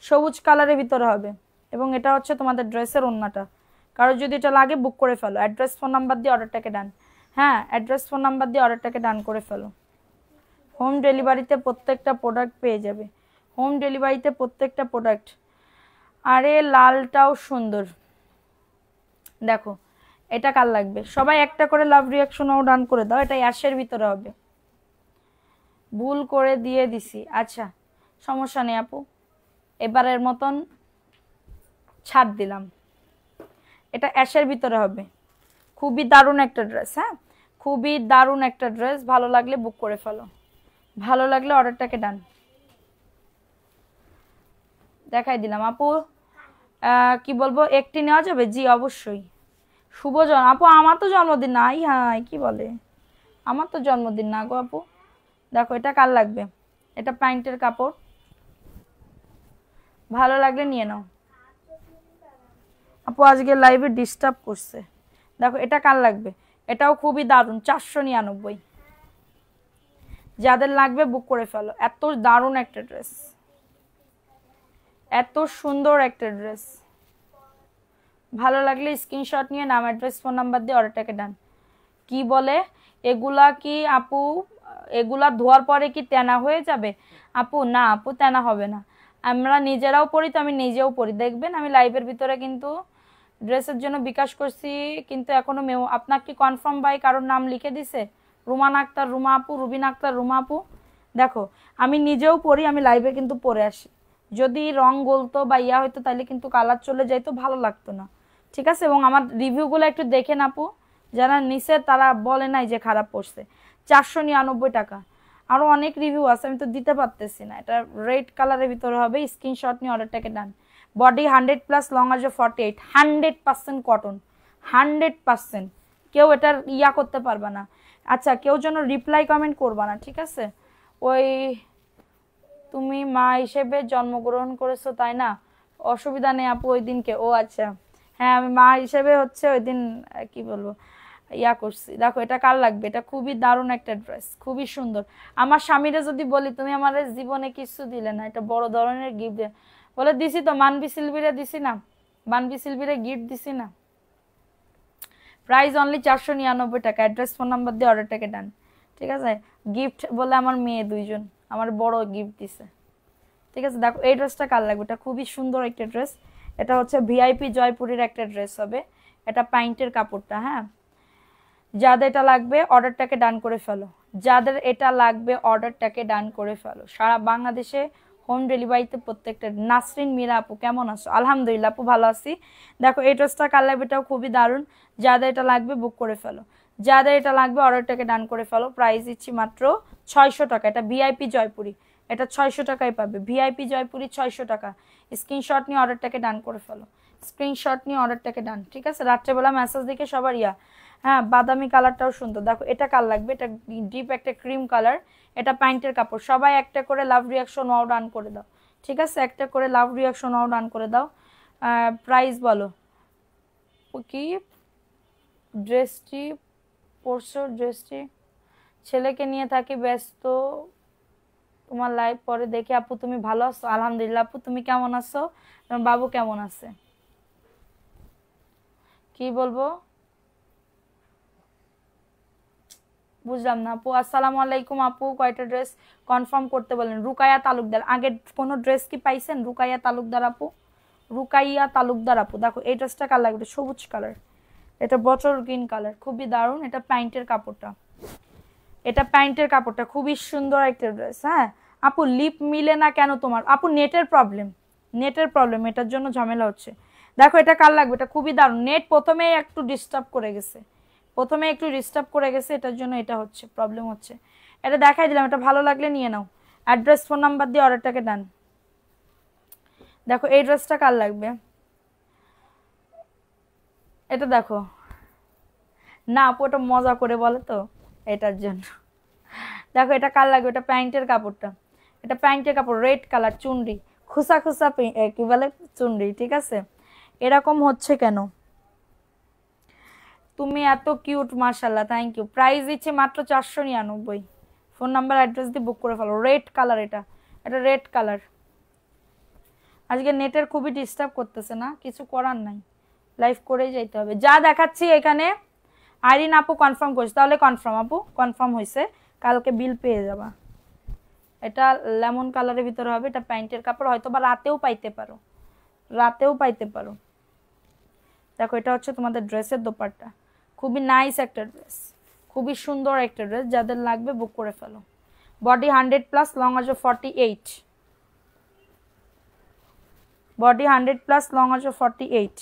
সবুজ কালারের ভিতরে হবে। এবং এটা হচ্ছে তোমাদের ড্রেসের ওড়নাটা। কারো যদি এটা লাগে বুক করে ফেলো, অ্যাড্রেস ফোন নাম্বার দিয়ে অর্ডারটাকে ডান। হ্যাঁ অ্যাড্রেস ফোন নাম্বার দিয়ে অর্ডারটাকে ডান করে ফেলো। হোম ডেলিভারিতে প্রত্যেকটা প্রোডাক্ট পেয়ে যাবে, হোম ডেলিভারিতে প্রত্যেকটা প্রোডাক্ট। আরে লালটাও সুন্দর। দেখো এটা কার লাগবে, সবাই একটা করে লাভ রিয়াকশনও ডান করে দাও। এটা অ্যাশের ভিতরে হবে, ভুল করে দিয়ে দিছি, আচ্ছা সমস্যা নেই আপু, এবারের মতন ছাড় দিলাম। এটা অ্যাশের ভিতরে হবে, খুবই দারুণ একটা ড্রেস। হ্যাঁ খুবই দারুণ একটা ড্রেস, ভালো লাগলে বুক করে ফেলো, ভালো লাগলে অর্ডারটাকে ডান। দেখাই দিলাম আপু। কি বলবো, একটি নেওয়া যাবে? জি অবশ্যই। শুভ জন্ম আপু, আমার তো জন্মদিন নাই, হ্যাঁ কি বলে, আমার তো জন্মদিন না গো আপু। দেখো এটা কার লাগবে, এটা প্যান্টের কাপড়, ভালো লাগলে নিয়ে নাও। আপু আজকে লাইভে ডিস্টার্ব করছে। দেখো এটা কার লাগবে, এটাও খুবই দারুণ, 499। যাদের লাগবে বুক করে ফেলো। এত দারুণ একটা ড্রেস, এত সুন্দর একটা ড্রেস, ভালো লাগলে স্ক্রিনশট নিয়ে নাম অ্যাড্রেস ফোন নাম্বার দিয়ে অর্ডারটাকে ডান। কি বলে এগুলা কি আপু, এগুলা ধোয়ার পরে কি তেনা হয়ে যাবে? আপু না আপু তেনা হবে না, আমরা নিজেরাও পরি তো, আমি নিজেও পরি। দেখবেন আমি লাইভের ভিতরে কিন্তু ড্রেসের জন্য বিকাশ করছি, কিন্তু এখনো আপনার কি কনফার্ম বাই কারোর নাম লিখে দিছে? রুমান আক্তার রুমা আপু, রুবিন আক্তার রুমা আপু। দেখো আমি নিজেও পরি, আমি লাইভে কিন্তু পরে আসি। যদি রং গলতো বা ইয়া হইতো তাহলে কিন্তু কালার চলে যাইতো, ভালো লাগতো না, ঠিক আছে। এবং আমার রিভিউগুলো একটু দেখেন আপু, যারা নিছে তারা বলে নাই যে খারাপ পড়ছে। 499 টাকা। আরো অনেক রিভিউ আছে, আমি তো দিতে পারতেছি না। এটা রেড কালারের ভিতরে হবে, স্ক্রিনশট নিয়ে অর্ডারটাকে ডান। বডি 100+ লং আসবে 48, 100% কটন, 100%। কেউ এটার ইয়া করতে পারবে না। আচ্ছা কেউ যেন রিপ্লাই কমেন্ট করবা না, ঠিক আছে। ওই তুমি মা হিসেবে জন্মগ্রহণ করেছো তাই না? অসুবিধা নেই আপু ওই দিনকে, ও আচ্ছা হ্যাঁ আমি মা হিসেবে হচ্ছে ওই দিন কি বলবো ইয়া করছি। দেখো এটা কার লাগবে, এটা খুবই দারুণ একটা ড্রেস, খুবই সুন্দর। আমার স্বামীরা যদি বলি তুমি আমার জীবনে কিছু দিলে না, এটা বড় ধরনের গিফট বলে দিছি তো, মানবি সিলভিরে দিছি না, মানবি সিলভিরে গিফট দিছি না। প্রাইস অনলি 499 টাকা। অ্যাড্রেস ফোন নাম্বার দিয়ে অর্ডারটাকে ডান, ঠিক আছে। গিফট বলে আমার মেয়ে দুইজন আমার বড় গিফট দিছে, ঠিক আছে। দেখো এই ড্রেসটা কার লাগবে, এটা খুবই সুন্দর একটা ড্রেস। এটা হচ্ছে ভিআইপি জয়পুরের একটা ড্রেস হবে, এটা প্যান্টের কাপড়টা। হ্যাঁ যাদের এটা লাগবে অর্ডারটাকে ডান করে ফেলো, যাদের এটা লাগবে অর্ডারটাকে ডান করে ফেলো। সারা বাংলাদেশে হোম ডেলিভারিতে প্রত্যেকটা। নাসরিন মীরা আপু কেমন আছো? আলহামদুলিল্লাহ আপু ভালো আছি। দেখো এই ড্রেসটা কালার, এটাও খুবই দারুণ। যাদের এটা লাগবে বুক করে ফেলো, যাদের এটা লাগবে অর্ডারটাকে ডান করে ফেলো। প্রাইস দিচ্ছি মাত্র 600 টাকা। এটা ভিআইপি জয়পুরি, এটা 600 টাকায় পাবে। ভিআইপি জয়পুরি 600 টাকা। স্ক্রিনশট নিয়ে অর্ডারটাকে ডান করে ফেলো, স্ক্রিনশট নিয়ে অর্ডারটাকে ডান। ঠিক আছে, রাত্রেবেলা মেসেজ দেখে সবার হ্যাঁ বাদামি কালারটাও সুন্দর। দেখো এটা কাল লাগবে, এটা ডিপ একটা ক্রিম কালার, এটা প্যান্টের কাপড়। সবাই একটা করে লাভ রিয়াকশন ওয়াও ডান করে দাও। ঠিক আছে, একটা করে লাভ রিয়াকশন ওয়াও ডান করে দাও। প্রাইস বলো কি? ড্রেসটি পরশো, ড্রেসটি ছেলেকে নিয়ে থাকি ব্যস্ত, তোমার লাইভ পরে দেখি। আপু তুমি ভালো আছো? আলহামদুলিল্লাহ আপু, তুমি কেমন আছো? তোমার বাবু কেমন আছে? কি বলবো বুঝলাম না আপু। আসসালামু আলাইকুম আপু, কয়টা ড্রেস কনফার্ম করতে বলেন? রুকাইয়া তালুকদার। আগে কোনো ড্রেস কি পাইছেন রুকাইয়া তালুকদার আপু? রুকাইয়া তালুকদার আপু দেখো এই ড্রেসটা কার লাগবে? সবুজ কালার, এটা বটল গ্রিন কালার, খুবই দারুণ। এটা প্যান্টের কাপড়টা, এটা প্যান্টের কাপড়টা খুবই সুন্দর একটা ড্রেস। হ্যাঁ আপু লিপ মিলে না কেন তোমার? আপু নেটের প্রবলেম, নেটের প্রবলেম, এটার জন্য ঝামেলা হচ্ছে। দেখো এটা কার লাগবে? এটা খুবই দারুণ। নেট প্রথমেই একটু ডিস্টার্ব করে গেছে, প্রথমে একটু ডিস্টার্ব করে গেছে, এটার জন্য এটা হচ্ছে, প্রবলেম হচ্ছে। এটা দেখাই দিলাম, এটা ভালো লাগলে নিয়ে নাও। অ্যাড্রেস ফোন নাম্বার দিয়ে অর্ডারটাকে ডান। দেখো এই ড্রেসটা কার লাগবে? এটা দেখো না আপু, এটা মজা করে বলে তো এটার জন্য। দেখো এটা কার লাগবে? এটা প্যান্টের কাপড়টা, এটা প্যান্টের কাপড়, রেড কালার, চুনরি, খুসা খুসা কি বলে চুনরি। ঠিক আছে, এরকম হচ্ছে কেন? তুমি এত কিউট, মাশাল্লাহ, থ্যাংক ইউ। প্রাইস দিচ্ছে মাত্র 499। ফোন নাম্বার অ্যাড্রেস দিয়ে বুক করে ফেলো। রেড কালার, এটা এটা রেড কালার। আজকে নেটের খুবই ডিস্টার্ব করতেছে, না কিছু করার নাই, লাইভ করেই যাইতে হবে। যা দেখাচ্ছি এখানে আইরিন আপু কনফার্ম করছে, তাহলে কনফার্ম আপু, কনফার্ম হয়েছে, কালকে বিল পেয়ে যাবা। এটা লেমন কালারের ভিতরে হবে, এটা প্যান্টের কাপড়, হয়তো বা রাতেও পাইতে পারো, রাতেও পাইতে পারো। দেখো এটা হচ্ছে তোমাদের ড্রেসের দোপাট্টা, খুবই নাইস একটা ড্রেস, খুবই সুন্দর একটা ড্রেস। যাদের লাগবে বুক করে ফেলো। বডি 100+, লং আছে 48, বডি 100+, লং আছে 48।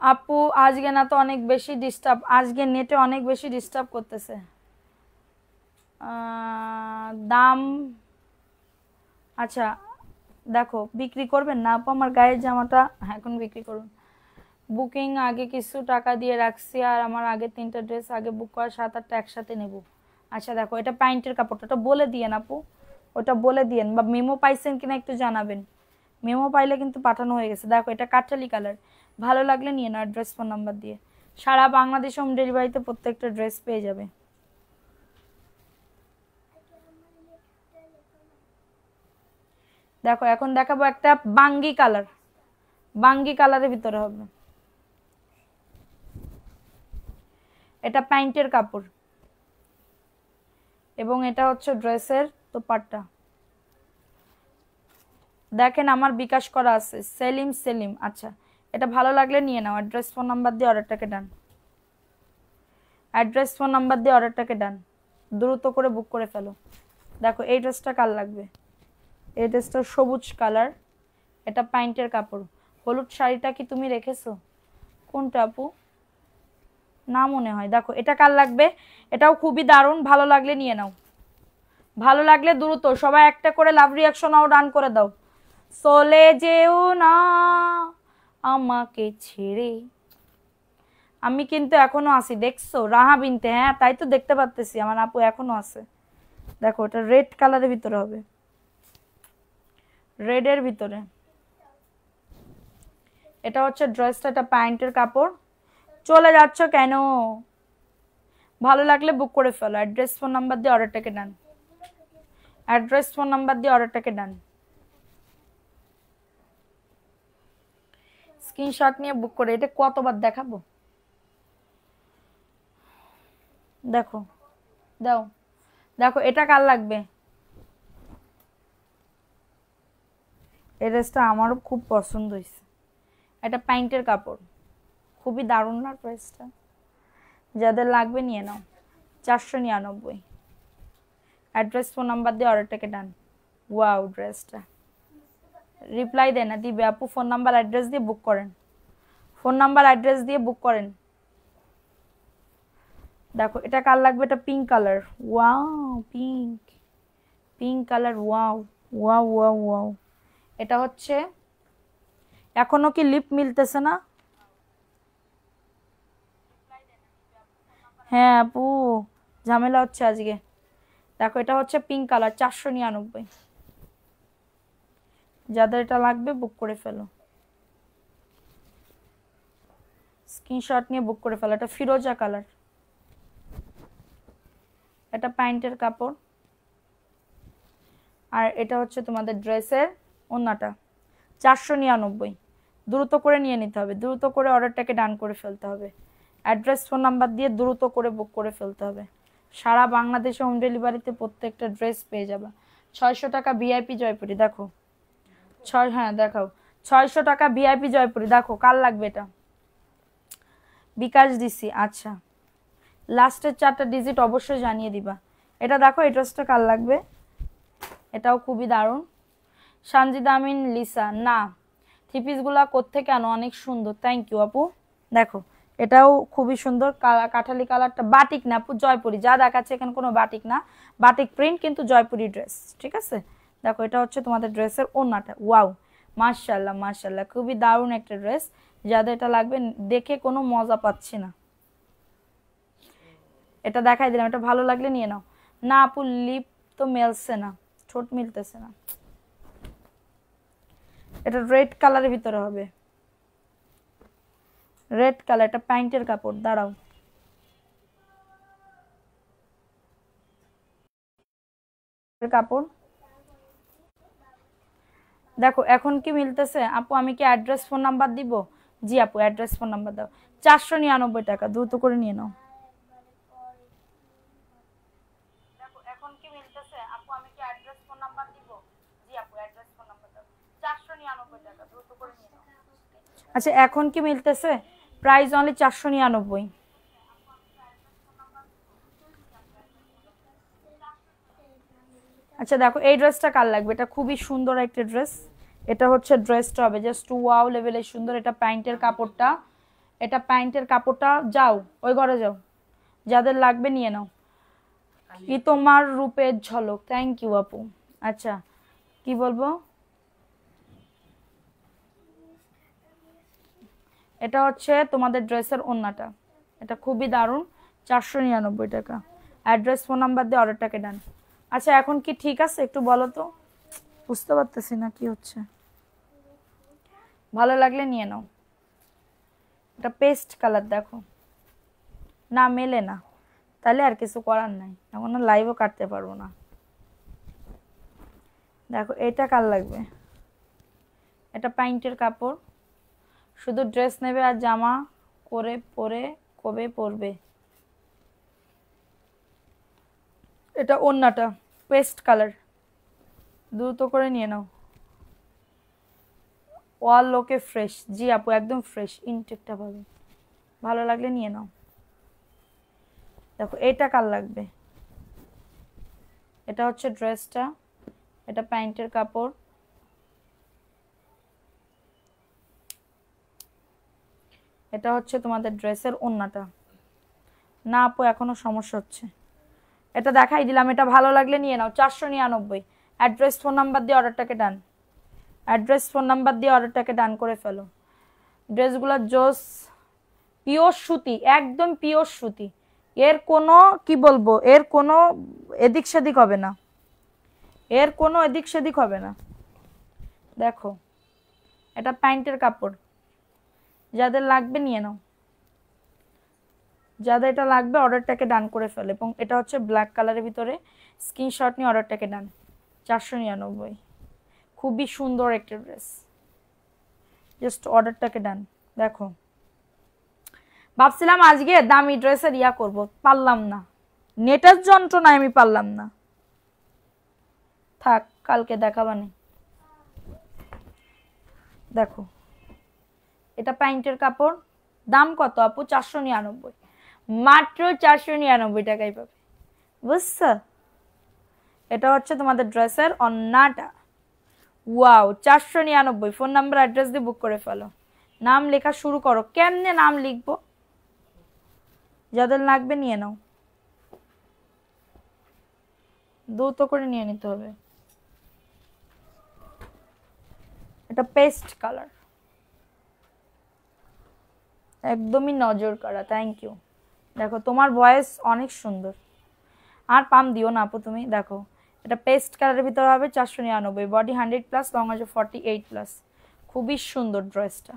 আপু আজকে না তো অনেক বেশি ডিস্টার্ব, আজকে নেটে অনেক বেশি ডিস্টার্ব করতেছে। দাম আচ্ছা দেখো বিক্রি করবেন না আপু? আমার গায়ের জামাটা এখন বিক্রি করুন। বুকিং আগে কিছু টাকা দিয়ে রাখছি, আর আমার আগে 3টা ড্রেস আগে বুক করা, 7-8টা একসাথে নেব। আচ্ছা দেখো এটা প্যান্টের কাপড়টা, ওটা বলে দিয়েন আপু, ওটা বলে দিয়েন, বা মেমো পাইছেন কিনা একটু জানাবেন। মেমো পাইলে কিন্তু পাঠানো হয়ে গেছে। দেখো এটা কাঠালি কালার, ভালো লাগলে নিয়ে নাও অ্যাড্রেস ফোন নাম্বার দিয়ে। সারা বাংলাদেশ হোম ডেলিভারিতে প্রত্যেকটা ড্রেস পেয়ে যাবে। দেখো এখন দেখাবো একটা বাঙ্গি কালার, বাঙ্গি কালারের ভিতরে হবে, এটা প্যান্টের কাপড় এবং এটা হচ্ছে ড্রেসের দোপাট্টা। দেখেন আমার বিকাশ করা আছে সেলিম সেলিম। আচ্ছা এটা ভালো লাগলে নিয়ে নাও, অ্যাড্রেস ফোন নাম্বার দিয়ে অর্ডারটাকে ডান, অ্যাড্রেস ফোন নাম্বার দিয়ে অর্ডারটাকে ডান, দ্রুত করে বুক করে ফেলো। দেখো এই ড্রেসটা কার লাগবে? এই ড্রেসটা সবুজ কালার, এটা প্যান্টের কাপড়। হলুদ শাড়িটা কি তুমি রেখেছো? কোনটা আপু? না মনে হয়। দেখো এটা কার লাগবে? এটাও খুবই দারুণ, ভালো লাগলে নিয়ে নাও, ভালো লাগলে দ্রুত সবাই একটা করে লাভ রিয়াকশনও ডান করে দাও। চলে যেও না আমাকে ছেড়ে, আমি কিন্তু এখনো আছি, দেখছো? রাহা বিনতে, হ্যাঁ তাই তো দেখতে পাচ্তেছি, আমার আপু এখনো আছে। দেখো এটা রেড কালারের ভিতরে হবে, রেডের ভিতরে। এটা হচ্ছে ড্রেসটা, এটা প্যান্টের কাপড়। চলে যাচ্ছ কেন? ভালো লাগলে বুক করে ফেলো, অ্যাড্রেস ফোন নাম্বার দিয়ে অর্ডারটাকে ডান, অ্যাড্রেস ফোন নাম্বার দিয়ে অর্ডারটাকে ডান। স্ক্রিনশট নিয়ে বুক করে। এটা কতবার দেখাবো? দেখো দাও, দেখো এটা কার লাগবে? এই ড্রেসটা আমারও খুব পছন্দ হয়েছে, এটা প্যান্টের কাপড়, খুবই দারুণ না ড্রেসটা? যাদের লাগবে নিয়ে নাও, 499। অ্যাড্রেস ফোন নাম্বার দিয়ে অর্ডারটাকে ডান। ওয়াও ড্রেসটা রিপ্লাই দেন না, দিবে আপু। ফোন নাম্বার অ্যাড্রেস দিয়ে বুক করেন, ফোন নাম্বার অ্যাড্রেস দিয়ে বুক করেন। দেখো এটা কার লাগবে, এটা pink colour. Wow pink, pink colour. Wow wow wow wow. এটা হচ্ছে, এখনো কি লিপ মিলতেছে না? হ্যাঁ আপু ঝামেলা হচ্ছে আজকে। দেখো এটা হচ্ছে পিঙ্ক কালার, 499। যাদের এটা লাগবে বুক করে ফেলো, স্ক্রিনশট নিয়ে বুক করে ফেলো। এটা ফিরোজা কালার, এটা প্যান্টের কাপড়, আর এটা হচ্ছে তোমাদের ড্রেসের ওন্নাটা। 499। দ্রুত করে নিয়ে নিতে হবে, দ্রুত করে অর্ডারটাকে ডান করে ফেলতে হবে। অ্যাড্রেস ফোন নাম্বার দিয়ে দ্রুত করে বুক করে ফেলতে হবে। সারা বাংলাদেশে হোম ডেলিভারিতে প্রত্যেকটা ড্রেস পেয়ে যাবে। 600 টাকা ভিআইপি জয়পুরি। দেখো হ্যাঁ দেখাও, 600 টাকা ভিআইপি জয়পুরি। দেখো কার লাগবে এটা, বিকাশ দিছি। আচ্ছা লাস্টের 4টা ডিজিট অবশ্যই জানিয়ে দিবা। এটা দেখো এই ড্রেসটা কার লাগবে, এটাও খুবই দারুণ। সানজিদা আমিন লিসা, না থ্রি পিসগুলা কোত্থেকে আনো, অনেক সুন্দর। থ্যাংক ইউ আপু। দেখো এটাও খুবই সুন্দর, কাঠালি কালারটা। বাটিক না আপু, জয়পুরি। যা দেখাচ্ছে এখানে কোনো বাটিক না, বাটিক প্রিন্ট কিন্তু জয়পুরি ড্রেস, ঠিক আছে। দেখো এটা হচ্ছে তোমাদের ড্রেসের ওন্নাটা। ওয়াও মাশাআল্লাহ মাশাআল্লাহ, খুবই দারুণ একটা ড্রেস। যাদের এটা লাগবে দেখে কোনো মজা পাচ্ছি না, এটা দেখাই দিলাম। এটা ভালো লাগলে নিয়ে নাও। না আপু লিপ তো মেলছে না, ঠোঁট মিলতেছে না। এটা রেড কালারের ভিতরে হবে, রেড কালার। এটা প্যান্টের কাপড়, দাঁড়াও। কাপড় দেখো এখন কি মিলতেছে আপু। আমি কি অ্যাড্রেস ফোন নাম্বার দিব? জি আপু অ্যাড্রেস ফোন নাম্বার দাও। 499 টাকা, দ্রুত করে নিয়ে নাও। দেখো এখন কি মিলতেছে আপু। আমি কি অ্যাড্রেস ফোন নাম্বার দিব? জি আপু অ্যাড্রেস ফোন নাম্বার দাও। 499 টাকা, দ্রুত করে নিয়ে নাও। আচ্ছা এখন কি মিলতেছে, প্রাইস অনলি 499। আচ্ছা দেখো এই ড্রেসটা কার লাগবে, এটা খুবই সুন্দর একটা ড্রেস। এটা হচ্ছে ড্রেসটা হবে জাস্ট ওয়াও লেভেলের সুন্দর। এটা প্যান্টের কাপড়টা, এটা প্যান্টের কাপড়টা। যাও ওই ঘরে যাও, যাদের লাগবে নিয়ে নাও। কি তোমার রূপের ঝলক, থ্যাংক ইউ আপু। আচ্ছা কি বলবো, এটা হচ্ছে তোমাদের ড্রেসের ওন্নাটা। এটা খুবই দারুণ, 499 টাকা। অ্যাড্রেস ফোন নাম্বার দিয়ে অর্ডারটাকে ডান। আচ্ছা এখন কি ঠিক আছে একটু বলো তো, বুঝতে পারতেছি না কি হচ্ছে। ভালো লাগলে নিয়ে নাও। এটা পেস্ট কালার, দেখো না মেলে না, তাহলে আর কিছু করার নাই, এখন লাইভও কাটতে পারবো না। দেখো এটা কার লাগবে, এটা প্যান্টের কাপড়। শুধু ড্রেস নেবে আর জামা করে পরে কবে পরবে। এটা ওন্নাটা পেস্ট কালার, দ্রুত করে নিয়ে নাও। ওয়াল লোকে ফ্রেশ। জি আপু একদম ফ্রেশ, ইনটেকটা পাবে। ভালো লাগলে নিয়ে নাও। দেখো এটা কার লাগবে, এটা হচ্ছে ড্রেসটা, এটা প্যান্টের কাপড়। এটা হচ্ছে তোমাদের ড্রেসের ওন্নাটা। না আপু এখনো সমস্যা হচ্ছে, এটা দেখাই দিলাম। এটা ভালো লাগলে নিয়ে নাও, 499। অ্যাড্রেস ফোন নাম্বার দিয়ে অর্ডারটাকে ডান, অ্যাড্রেস ফোন নাম্বার দিয়ে অর্ডারটাকে ডান করে ফেলো। ড্রেসগুলো জোস, পিওর সুতি, একদম পিওর সুতি। এর কোনো কি বলবো, এর কোনো এদিক সেদিক হবে না, এর কোনো এদিক সেদিক হবে না। দেখো এটা প্যান্টের কাপড়, যাদের লাগবে নিয়ে নাও, যাদের এটা লাগবে অর্ডারটাকে ডান করে ফেলে। এবং এটা হচ্ছে ব্ল্যাক কালারের ভিতরে, স্ক্রিনশট নিয়ে অর্ডারটাকে ডান। 499, খুবই সুন্দর একটা ড্রেস, জাস্ট অর্ডারটাকে ডান। দেখো ভাবছিলাম আজকে দামি ড্রেসের ইয়া করব, পারলাম না, নেটের যন্ত্রণায় আমি পারলাম না। থাক কালকে দেখাবানি। দেখো এটা প্যান্টের কাপড়, দাম কত আপু? 499, মাত্র 499 টাকায় পাবে, বুঝছো? এটা হচ্ছে তোমাদের ড্রেসের ওন্নাটা। ওয়াও 499। ফোন নাম্বার অ্যাড্রেস দিয়ে বুক করে ফেলো। নাম লেখা শুরু করো। কেমনে নাম লিখবো? যাদের লাগবে নিয়ে নাও, দ্রুত করে নিয়ে নিতে হবে। এটা পেস্ট কালার, একদমই নজর করা। Thank you. দেখো তোমার ভয়েস অনেক সুন্দর। আর পাম দিও না আপু তুমি। দেখো এটা পেস্ট কালারের ভিতরে হবে 499। বডি 100+, লং আছে 48+। খুবই সুন্দর ড্রেসটা,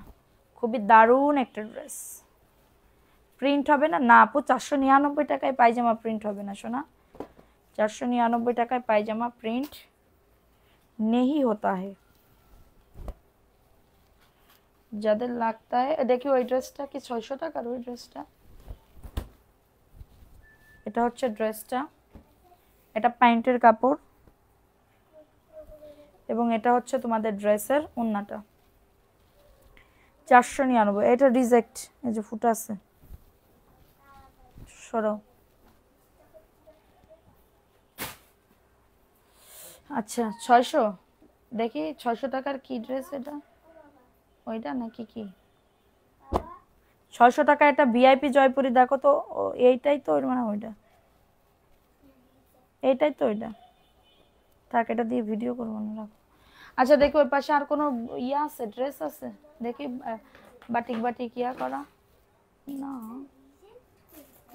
খুবই দারুণ একটা ড্রেস। প্রিন্ট হবে না? না আপু 499 টাকায় পায়জামা প্রিন্ট হবে না সোনা। 499 টাকায় পায়জামা প্রিন্ট নেই होता है। যাদের লাগতা है দেখি ওই ড্রেসটা কি 600 টাকার? ওই ড্রেসটা, এটা হচ্ছে ড্রেসটা। এটা প্যান্টের কাপড় এবং এটা হচ্ছে তোমাদের ড্রেসের ওন্নাটা। 499। এটা রিজেক্ট, এই যে ফুটা আছে, সরো। আচ্ছা 600। দেখি 600 টাকার কি ড্রেস এটা? ওইটা নাকি কি? 600 টাকা এটা ভিআইপি জয়পুরি। দেখো তো এইটাই তো, মানে ওইটা, এইটাই তো ওইটা। থাক, এটা দিয়ে ভিডিও করবো না, রাখো। আচ্ছা দেখি ওই পাশে আর কোনো ইয়া আছে, ড্রেস আছে দেখি, বাটিক বাটিক ইয়া করা। না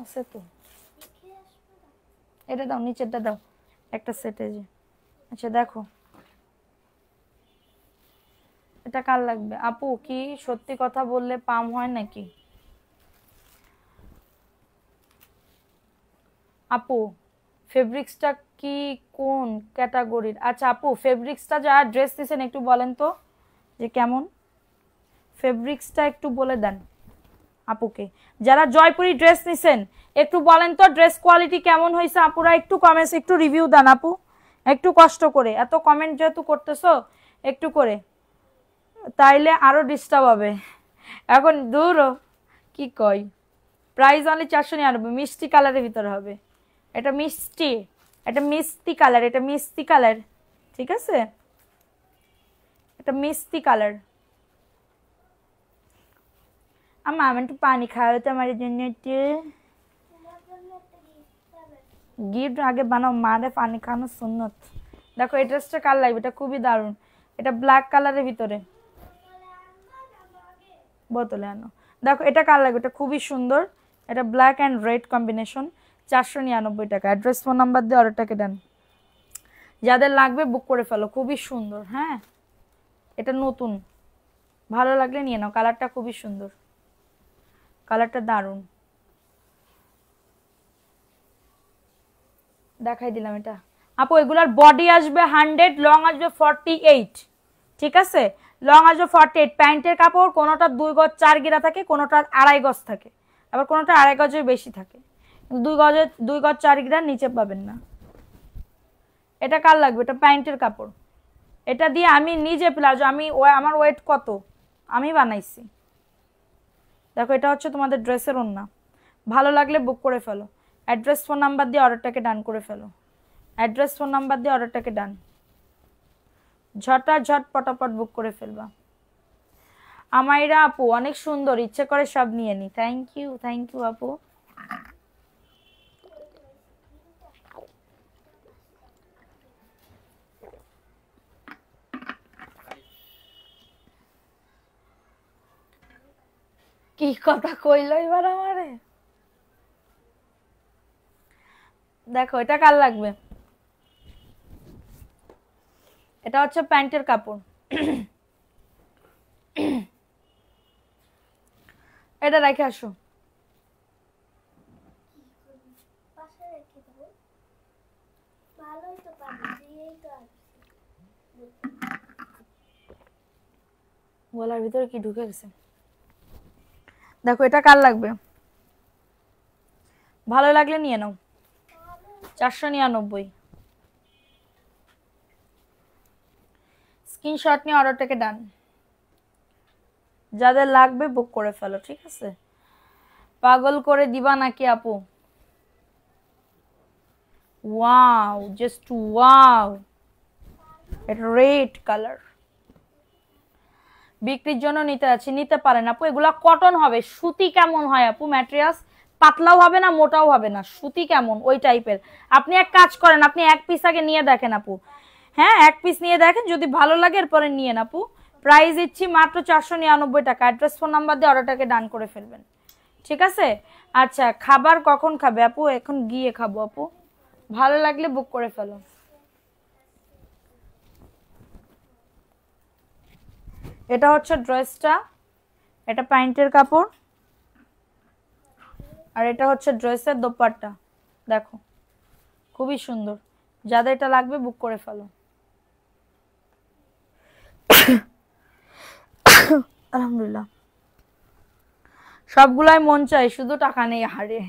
আছে তো, এটা দাও, নিচেরটা দাও, একটা সেটে যে। আচ্ছা দেখো এটা কার লাগবে? আপু কি সত্যি কথা বললে পাম হয় নাকি? আপু ফেব্রিক্সটা কি কোন ক্যাটাগরির? আচ্ছা আপু ফেব্রিক্সটা যারা ড্রেস দিয়েছেন একটু বলেন তো যে কেমন ফেব্রিক্সটা, একটু বলে দেন আপুকে। যারা জয়পুরি ড্রেস নিছেন একটু বলেন তো ড্রেস কোয়ালিটি কেমন হয়েছে। আপুরা একটু কমেন্টস, একটু রিভিউ দেন আপু, একটু কষ্ট করে। এত কমেন্ট যেহেতু করতেছো একটু করে, তাইলে আরো ডিস্টার্ব হবে। এখন দূর কি কই। Price only 499। মিষ্টি কালারের ভিতরে হবে। এটা মিষ্টি, এটা মিষ্টি কালার, এটা মিষ্টি কালার, ঠিক আছে? এটা মিষ্টি কালার। আমি একটু পানি খাওয়াই তো আমার জন্য। একটু গিফট আগে বানাও, মারে পানি খাওয়ানো সুন্নত। দেখো এই ড্রেসটা কার লাগবে? এটা খুবই দারুণ। এটা ব্ল্যাক কালারের ভিতরে, বোতলে আনো। দেখো এটা কার লাগবে? এটা খুবই সুন্দর। এটা ব্ল্যাক অ্যান্ড রেড কম্বিনেশন। 499 টাকা। অ্যাড্রেস ফোন নাম্বার দিয়ে অর্ডারটাকে দেন। যাদের লাগবে বুক করে ফেলো। খুবই সুন্দর। হ্যাঁ এটা নতুন, ভালো লাগলে নিয়ে নাও। কালারটা খুবই সুন্দর, কালারটা দারুণ। দেখাই দিলাম এটা। আপু এগুলার বডি আসবে 100, লং আসবে 48, ঠিক আছে? লং আসবে 48। প্যান্টের কাপড় কোনোটা 2 গজ 4 গিরা থাকে, কোনোটা 2.5 গজ থাকে, আবার কোনোটা 2.5 গজের বেশি থাকে। 2 গজ 4 গিরার নিচে পাবেন না। এটা কার লাগবে? এটা প্যান্টের কাপড়। এটা দিয়ে আমি নিজে প্লাজো, আমার ওয়েট কত আমি বানাইছি। দেখো এটা হচ্ছে তোমাদের ড্রেসের ওন্না। ভালো লাগলে বুক করে ফেলো। অ্যাড্রেস ফোন নাম্বার দিয়ে অর্ডারটাকে ডান করে ফেলো। অ্যাড্রেস ফোন নাম্বার দিয়ে অর্ডারটাকে ডান, ঝট পটাপট বুক করে ফেলবা। আমাইরা আপু অনেক সুন্দর, ইচ্ছে করে সব নিয়ে নি। থ্যাংক ইউ আপু। কি কথা কইল এবার আমারে? দেখো এটা কার লাগবে? এটা হচ্ছে প্যান্টের কাপড়। এটা রেখে আসো। গলার ভিতরে কি ঢুকে গেছে? দেখো এটা কার লাগবে? ভালো লাগলে নিয়ে নাও। 499। স্ক্রিনশট নিয়ে অর্ডারটাকে ডান। যাদের লাগবে বুক করে ফেলো, ঠিক আছে? পাগল করে দিবা নাকি আপু? ওয়াও, জাস্ট ওয়াও, এটা রেড কালার। বিক্রির জন্য নিতে যাচ্ছি, নিতে পারেন আপু। এগুলা কটন হবে। সুতি কেমন হয় আপু? ম্যাটেরিয়ালস পাতলাও হবে না, মোটাও হবে না, সুতি কেমন ওই টাইপের। আপনি এক কাজ করেন, আপনি এক পিস আগে নিয়ে দেখেন আপু। হ্যাঁ, এক পিস নিয়ে দেখেন, যদি ভালো লাগে এরপরে নিয়েন আপু। প্রাইস দিচ্ছি মাত্র 499 টাকা। অ্যাড্রেস ফোন নাম্বার দিয়ে অর্ডারটাকে ডান করে ফেলবেন, ঠিক আছে? আচ্ছা, খাবার কখন খাবে আপু? এখন গিয়ে খাবো আপু, ভালো লাগলে বুক করে ফেলো। এটা হচ্ছে ড্রেসটা, এটা প্যান্টের কাপড়, আর এটা হচ্ছে ড্রেসের দোপাট্টা। দেখো খুবই সুন্দর। যাদের এটা লাগবে বুক করে ফেলো। আলহামদুলিল্লাহ, সবগুলাই মন চাই, শুধু টাকা নেই হারে।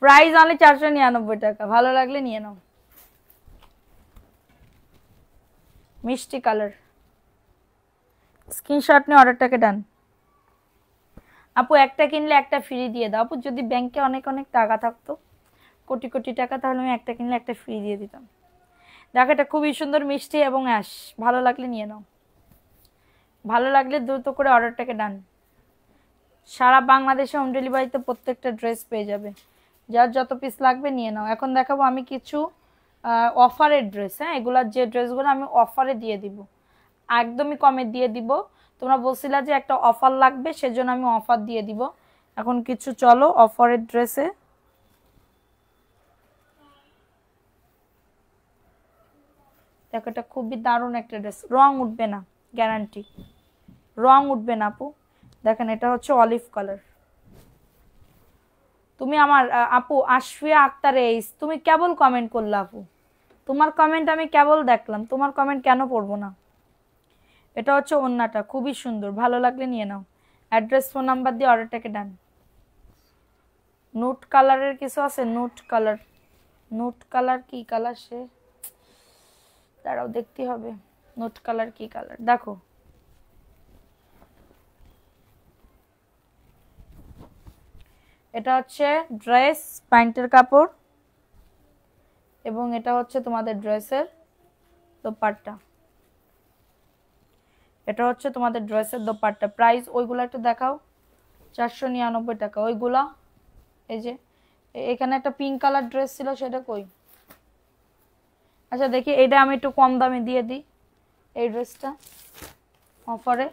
প্রাইস অনলি 499 টাকা, ভালো লাগলে নিয়ে নাও। মিষ্টি কালার, স্ক্রিনশট নিয়ে অর্ডারটাকে ডান। আপু একটা কিনলে একটা ফ্রি দিয়ে দাও আপু। যদি ব্যাংকে অনেক অনেক টাকা থাকতো, কোটি কোটি টাকা, তাহলে আমি একটা কিনলে একটা ফ্রি দিয়ে দিতাম। দেখো এটা খুবই সুন্দর মিষ্টি এবং অ্যাশ, ভালো লাগলে নিয়ে নাও। ভালো লাগলে দ্রুত করে অর্ডারটাকে ডান। সারা বাংলাদেশে হোম ডেলিভারিতে প্রত্যেকটা ড্রেস পেয়ে যাবে। যার যত পিস লাগবে নিয়ে নাও। এখন দেখাবো আমি কিছু অফারের ড্রেস। হ্যাঁ, এগুলার যে ড্রেসগুলো আমি অফারে দিয়ে দিব, একদমই কমে দিয়ে দিব। তোমরা বলছিলা যে একটা অফার লাগবে, সেজন্য আমি অফার দিয়ে দিব। এখন কিছু চলো অফারের ড্রেসে। দেখো এটা খুবই দারুণ একটা ড্রেস, রং উঠবে না, গ্যারান্টি রং উঠবে না আপু। দেখেন এটা হচ্ছে অলিভ কালার। তুমি আমার আপু আশফিয়া আক্তার এইস, তুমি কেবল কমেন্ট করলে আপু, তোমার কমেন্ট আমি কেবল দেখলাম, তোমার কমেন্ট কেন পড়বো না? এটা হচ্ছে ওন্নাটা, খুবই সুন্দর, ভালো লাগলে নিয়ে নাও। অ্যাড্রেস ফোন নাম্বার দিয়ে অর্ডারটাকে ডান। নুট কালারের কিছু আছে, নুট কালার। নুট কালার কি কালার সে, দাঁড়াও দেখতে হবে। নুট কালার কি কালার, দেখো এটা হচ্ছে ড্রেস প্যান্টের কাপড়, এবং এটা হচ্ছে তোমাদের ড্রেসের দোপাট্টা। এটা হচ্ছে তোমাদের ড্রেসের দোপাট্টা। প্রাইস ওইগুলো একটু দেখাও। 499 টাকা ওইগুলা। এই যে এখানে একটা পিঙ্ক কালার ড্রেস ছিল, সেটা কই? আচ্ছা দেখি, এটা আমি একটু কম দামে দিয়ে দিই। এই ড্রেসটা অফারে,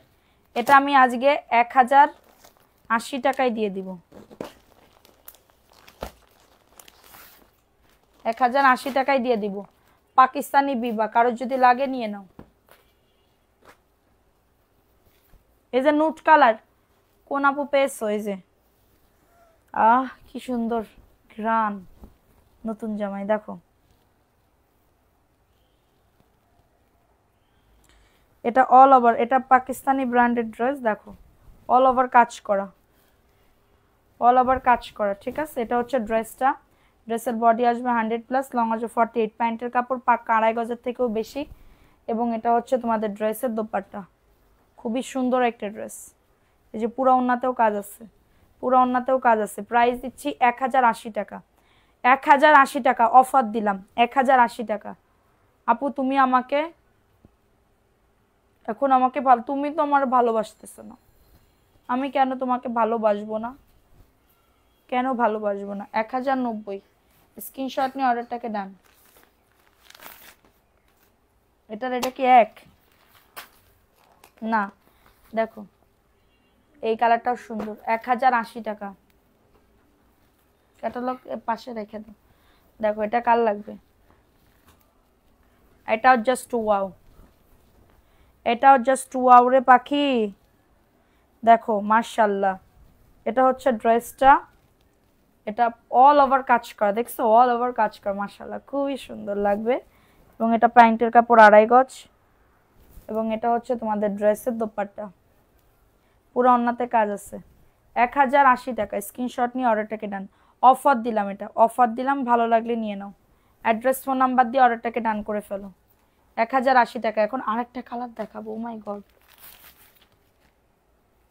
এটা আমি আজকে 1080 টাকায় দিয়ে দিব। 1080 টাকায় দিয়ে দিব। পাকিস্তানি বিবা, কারোর যদি লাগে নিয়ে নাও। এই যে নুট কালার, কোন আপু পেয়েছো? এই যে কি সুন্দর গ্রান, নতুন জামাই। দেখো এটা অল ওভার, এটা পাকিস্তানি ব্র্যান্ডের ড্রেস। দেখো অল ওভার কাজ করা, অল ওভার কাজ করা, ঠিক আছে? এটা হচ্ছে ড্রেসটা। ড্রেসের বডি আসবে 100+, লং আসবে 48। প্যান্টের কাপড় পাক্কা 2.5 গজের থেকেও বেশি। এবং এটা হচ্ছে তোমাদের ড্রেসের দোপাট্টা। খুবই সুন্দর একটা ড্রেস। এই যে পুরো ওন্নাতেও কাজ আছে, পুরো ওন্নাতেও কাজ আছে। প্রাইস দিচ্ছি 1080 টাকা। 1080 টাকা অফার দিলাম, 1080 টাকা। আপু তুমি আমাকে এখন আমাকে তুমি তো আমার ভালোবাসতেছো না, আমি কেন তোমাকে ভালোবাসবো না? কেন ভালোবাসবো না? 1090। স্ক্রিনশট নিয়ে অর্ডারটাকে ডান। এটা কি এক না? দেখো এই কালারটাও সুন্দর। 1080 টাকা। ক্যাটালগ পাশে রেখে দাও। দেখো এটা কার লাগবে? এটাও জাস্ট ওয়াও, এটাও জাস্ট ওয়াও রে পাখি। দেখো মাশাআল্লাহ, এটা হচ্ছে ড্রেসটা। এটা অল ওভার কাজ করা, দেখছো? অল ওভার কাজ করা, মাশাআল্লাহ খুবই সুন্দর লাগবে। এবং এটা প্যান্টের কাপড় 2.5 গজ, এবং এটা হচ্ছে তোমাদের ড্রেসের দোপাট্টা। পুরো ওন্নাতে কাজ আছে। 1080 টাকা। স্ক্রিনশট নিয়ে অর্ডারটাকে ডান। অফার দিলাম, এটা অফার দিলাম, ভালো লাগলে নিয়ে নাও। অ্যাড্রেস ফোন নাম্বার দিয়ে অর্ডারটাকে ডান করে ফেলো। 1080 টাকা। এখন আরেকটা কালার দেখাবো। ও মাই গড,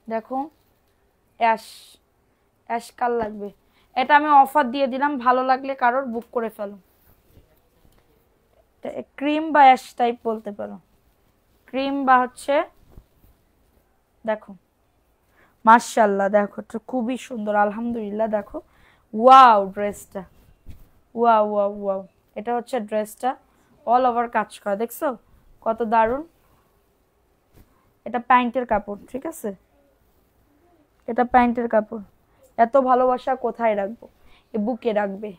দেখো অ্যাশ, অ্যাশ কালার লাগবে। এটা আমি অফার দিয়ে দিলাম, ভালো লাগলে কারোর বুক করে ফেলো। ক্রিম বা অ্যাশ টাইপ বলতে পারো, ক্রিম বা হচ্ছে, দেখো মাশাআল্লাহ, দেখো এটা খুবই সুন্দর আলহামদুলিল্লাহ। দেখো ওয়াও ড্রেসটা, ওয়াও ওয়াও ওয়াও, এটা হচ্ছে ড্রেসটা অল ওভার কাজ করা, দেখছো কত দারুণ। এটা প্যান্টের কাপড়, ঠিক আছে, এটা প্যান্টের কাপড়। এত ভালোবাসা কোথায় রাখবো, এ বুকে রাখবে,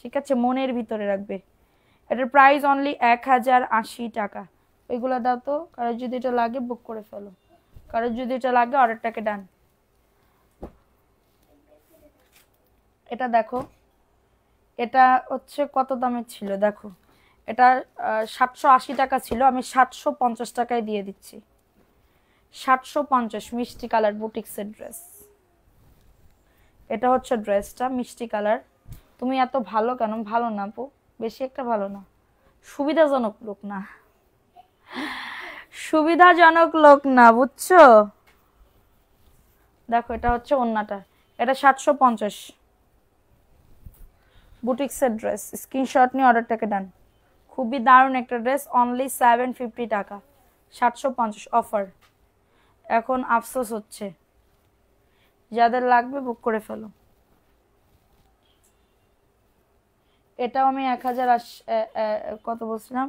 ঠিক আছে, মনের ভিতরে রাখবে। এটার প্রাইস অনলি 1080 টাকা। ওইগুলো দাও তো, কারোর যদি এটা লাগে বুক করে ফেলো, কারোর যদি এটা লাগে অর্ডারটাকে ডান। এটা দেখো, এটা হচ্ছে কত দামের ছিল দেখো, এটা 780 টাকা ছিল, আমি 750 টাকায় দিয়ে দিচ্ছি। 750, মিষ্টি কালার বুটিক্সের ড্রেস। এটা হচ্ছে ড্রেসটা মিষ্টি কালার। তুমি এত ভালো কেন? ভালো না আপু, বেশি একটা ভালো না, সুবিধাজনক লোক না, সুবিধাজনক লোক না, বুঝছো। দেখো এটা হচ্ছে ওন্নাটা, এটা 750 বুটিক্সের ড্রেস। স্ক্রিনশট নিয়ে অর্ডারটাকে ডান। খুবই দারুণ একটা ড্রেস, অনলি 750 টাকা, 750 অফার। এখন আফসোস হচ্ছে, যাদের লাগবে বুক করে ফেলো। এটাও আমি 1080, কত বলছিলাম,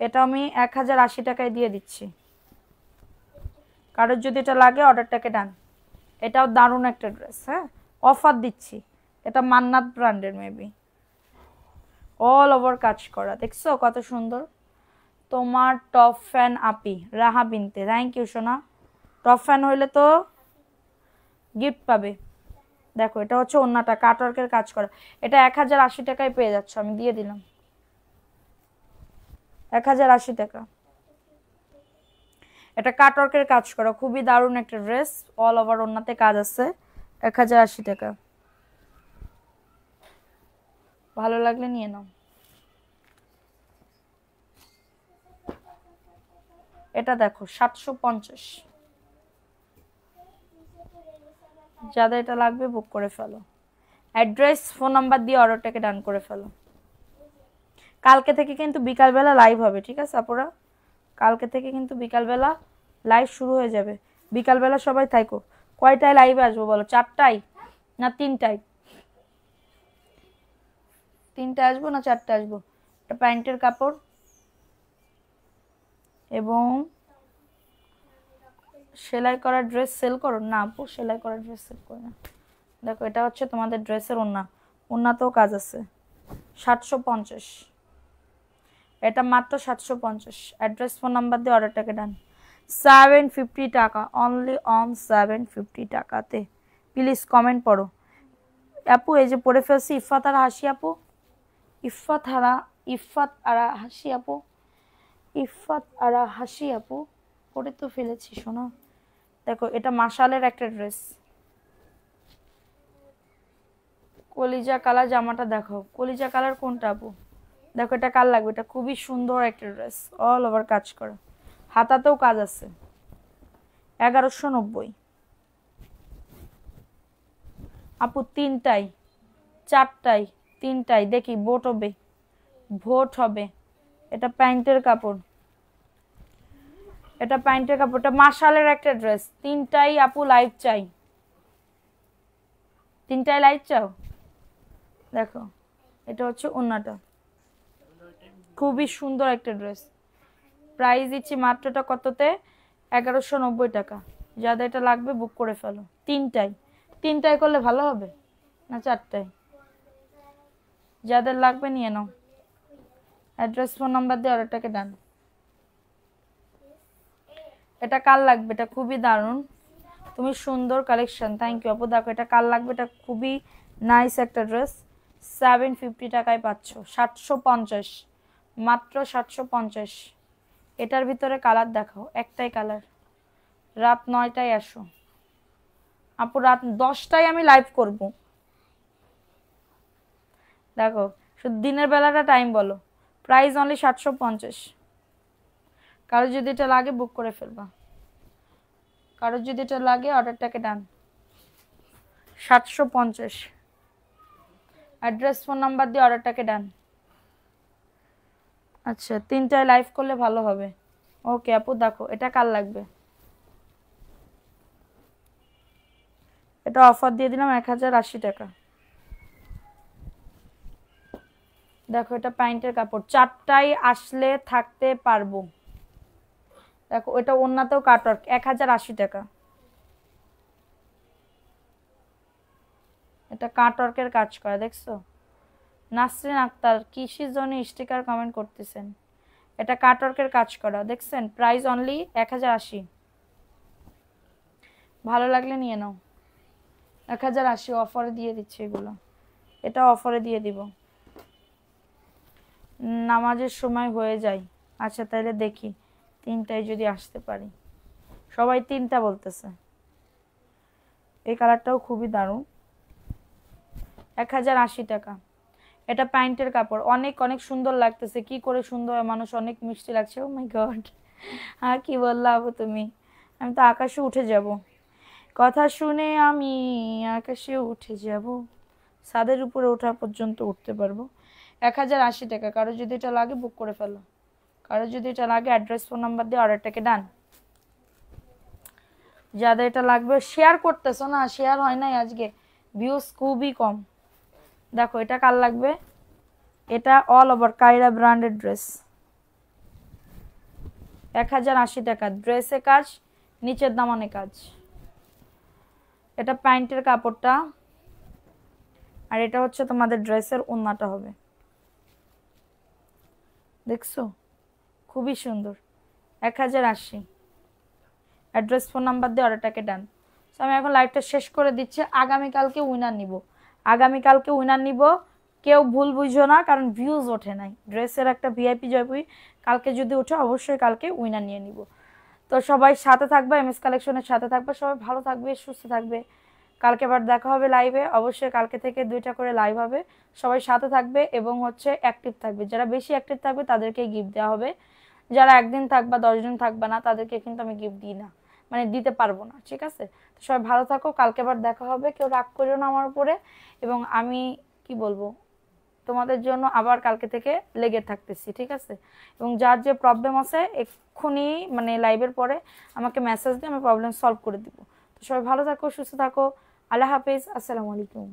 এটা আমি 1080 টাকায় দিয়ে দিচ্ছি। কারোর যদি এটা লাগে অর্ডারটাকে ডান। এটাও দারুণ একটা ড্রেস, হ্যাঁ অফার দিচ্ছি। এটা মান্নাত ব্র্যান্ডের, মেবি অল ওভার কাজ করা, দেখছো কত সুন্দর। তোমার টপ ফ্যান আপি রাহা বিনতে, থ্যাংক ইউ সোনা। টপ ফ্যান হইলে তো গিফট পাবে। দেখো এটা হচ্ছে ওন্নাটা, কাটওয়ার্কের কাজ করা। এটা 1080 টাকায় পেয়ে যাচ্ছ, আমি দিয়ে দিলাম 1080 টাকা। এটা কাটওয়ার্কের কাজ করা, খুবই দারুণ একটা ড্রেস, অল ওভার ওন্নাতে কাজ আছে, 1080 টাকা। ভালো লাগলে নিয়ে নাও। এটা দেখো 750, যাদের এটা লাগবে বুক করে ফেলো। অ্যাড্রেস ফোন নাম্বার দিয়ে অর্ডারটাকে ডান করে ফেলো। কালকে থেকে কিন্তু বিকালবেলা লাইভ হবে, ঠিক আছে আপুরা, কালকে থেকে কিন্তু বিকালবেলা লাইভ শুরু হয়ে যাবে। বিকালবেলা সবাই থাকো। কয়টায় লাইভে আসবো বলো, 4টায় না 3টায়? 3টায় আসবো না 4টায় আসবো? এটা প্যান্টের কাপড় এবং সেলাই করা ড্রেস সেল করো না আপু? সেলাই করা ড্রেস সেল করো না। দেখো এটা হচ্ছে তোমাদের ড্রেসের ওন্না, ওন্নাতেও কাজ আছে। 750, এটা মাত্র 750। অ্যাড্রেস ফোন নাম্বার দিয়ে অর্ডারটাকে ডান। 750 টাকা, অনলি অন 750 টাকাতে। প্লিজ কমেন্ট পড়ো আপু। এই যে পড়ে ফেলছি ইফাত আর হাসি আপু, ইফাত আর হাসি আপু, ইফাত আর হাসি আপু পড়ে তো ফেলেছি শোনো। দেখো এটা মাশালের একটা ড্রেস, কলিজা কালার জামাটা দেখাও, কলিজা কালার কোনটা আপু? দেখো এটা কার লাগবে, এটা খুবই সুন্দর একটা ড্রেস, অল ওভার কাজ করা, হাতাতেও কাজ আছে। 1190 আপু। 3টায় 4টায় 3টায় দেখি ভোট হবে, ভোট হবে। এটা প্যান্টের কাপড়, এটা প্যান্টের কাপড়, এটা মাশালের একটা ড্রেস। 3টায় আপু লাইভ চাই, 3টায় লাইভ চাও। দেখো এটা হচ্ছে ওন্নাটা, খুবই সুন্দর একটা ড্রেস। প্রাইস দিচ্ছি মাত্রটা কততে, 1190 টাকা। যাদের এটা লাগবে বুক করে ফেলো। 3টায় করলে ভালো হবে না 4টায়? যাদের লাগবে নিয়ে নাও। অ্যাড্রেস ফোন নাম্বার দিয়ে অর্ডারটাকে ডান। এটা কার লাগবে? এটা খুবই দারুণ, তুমি সুন্দর কালেকশন, থ্যাংক ইউ আপু। দেখো এটা কার লাগবে, এটা খুবই নাইস একটা ড্রেস। 750 টাকায় পাচ্ছ, 750, মাত্র 750। এটার ভিতরে কালার দেখাও, একটাই কালার। রাত 9টায় আসো আপু, রাত 10টায় আমি লাইভ করব। দেখো শুধু দিনের বেলাটা টাইম বলো। Price only 750। কারো যদি এটা লাগে বুক করে ফেলবা, কারো যদি এটা লাগে অর্ডারটাকে ডান। 750। অ্যাড্রেস ফোন নাম্বার দিয়ে অর্ডারটাকে ডান। আচ্ছা 3টায় লাইভ করলে ভালো হবে। ওকে আপু দেখো এটা কার লাগবে, এটা অফার দিয়ে দিলাম 1080 টাকা। দেখো এটা প্যান্টের কাপড়, 4টায় আসলে থাকতে পারবো। দেখো এটা ওন্নাতেও কাটওয়ার্ক, 1080 টাকা। এটা কাটওয়ার্কের কাজ করা, দেখছো? নাসরিন আক্তার কিসের জন্য স্টিকার কমেন্ট করতেছেন? এটা কাটওয়ার্কের কাজ করা, দেখছেন? Price only 1080। ভালো লাগলে নিয়ে নাও। 1080 অফারে দিয়ে দিচ্ছে এগুলো, এটা অফারে দিয়ে দিব। নামাজের সময় হয়ে যায়। আচ্ছা তাহলে দেখি 3টায় যদি আসতে পারি। সবাই 3টা বলতেছে। এই কালারটাও খুবই দারুণ, 1080 টাকা। এটা প্যান্টের কাপড়, অনেক অনেক সুন্দর লাগতেছে। কি করে সুন্দর, মানুষ অনেক মিষ্টি লাগছে। ও মাই গড, হ্যাঁ কি বললা আপু তুমি? আমি তো আকাশে উঠে যাব, কথা শুনে আমি আকাশে উঠে যাব, ছাদের উপরে ওঠা পর্যন্ত উঠতে পারবো। 1080 টাকা। কারো যদি এটা লাগে বুক করে ফেলো, কারো যদি এটা লাগে অ্যাড্রেস ফোন নাম্বার দিয়ে অর্ডারটাকে ডান। যাদের এটা লাগবে শেয়ার করতেছো না, শেয়ার হয় নাই আজকে, ভিউজ খুবই কম। দেখো এটা কার লাগবে, এটা all over Kiara branded dress, 1080 টাকা। ড্রেসে কাজ, নিচের দামানে কাজ। এটা প্যান্টের কাপড়টা, আর এটা হচ্ছে তোমাদের ড্রেসের ওন্নাটা হবে, দেখছো? খুবই সুন্দর, 1080। অ্যাড্রেস ফোন নাম্বার দিয়ে অর্ডারটাকে ডান। সো আমি এখন লাইভটা শেষ করে দিচ্ছি। আগামীকালকে উইনার নিব, আগামীকালকে উইনার নিব। কেউ ভুল বুঝো না, কারণ ভিউজ ওঠে নাই। ড্রেসের একটা ভিআইপি জয়পুরি কালকে যদি ওঠে অবশ্যই কালকে উইনার নিয়ে নিব। তো সবাই সাথে থাকবে, এমএস কালেকশনের সাথে থাকবে। সবাই ভালো থাকবে, সুস্থ থাকবে। কালকে আবার দেখা হবে লাইভে, অবশ্যই কালকে থেকে 2টা করে লাইভ হবে। সবাই সাথে থাকবে এবং হচ্ছে অ্যাক্টিভ থাকবে। যারা বেশি অ্যাক্টিভ থাকবে তাদেরকে গিফট দেওয়া হবে। যারা একদিন থাকবা 10 দিন থাকবা না তাদেরকে কিন্তু আমি গিফট দিই না, মানে দিতে পারবো না, ঠিক আছে? তো সবাই ভালো থাকো, কালকে আবার দেখা হবে। কেউ রাগ করিও না আমার উপরে। এবং আমি কি বলবো, তোমাদের জন্য আবার কালকে থেকে লেগে থাকতেছি, ঠিক আছে? এবং যার যে প্রবলেম আছে এক্ষুনি মানে লাইভের পরে আমাকে মেসেজ দিয়ে আমি প্রবলেম সলভ করে দিব। তো সবাই ভালো থাকো, সুস্থ থাকো। আল্লাহ হাফেজ, আসসালামু আলাইকুম।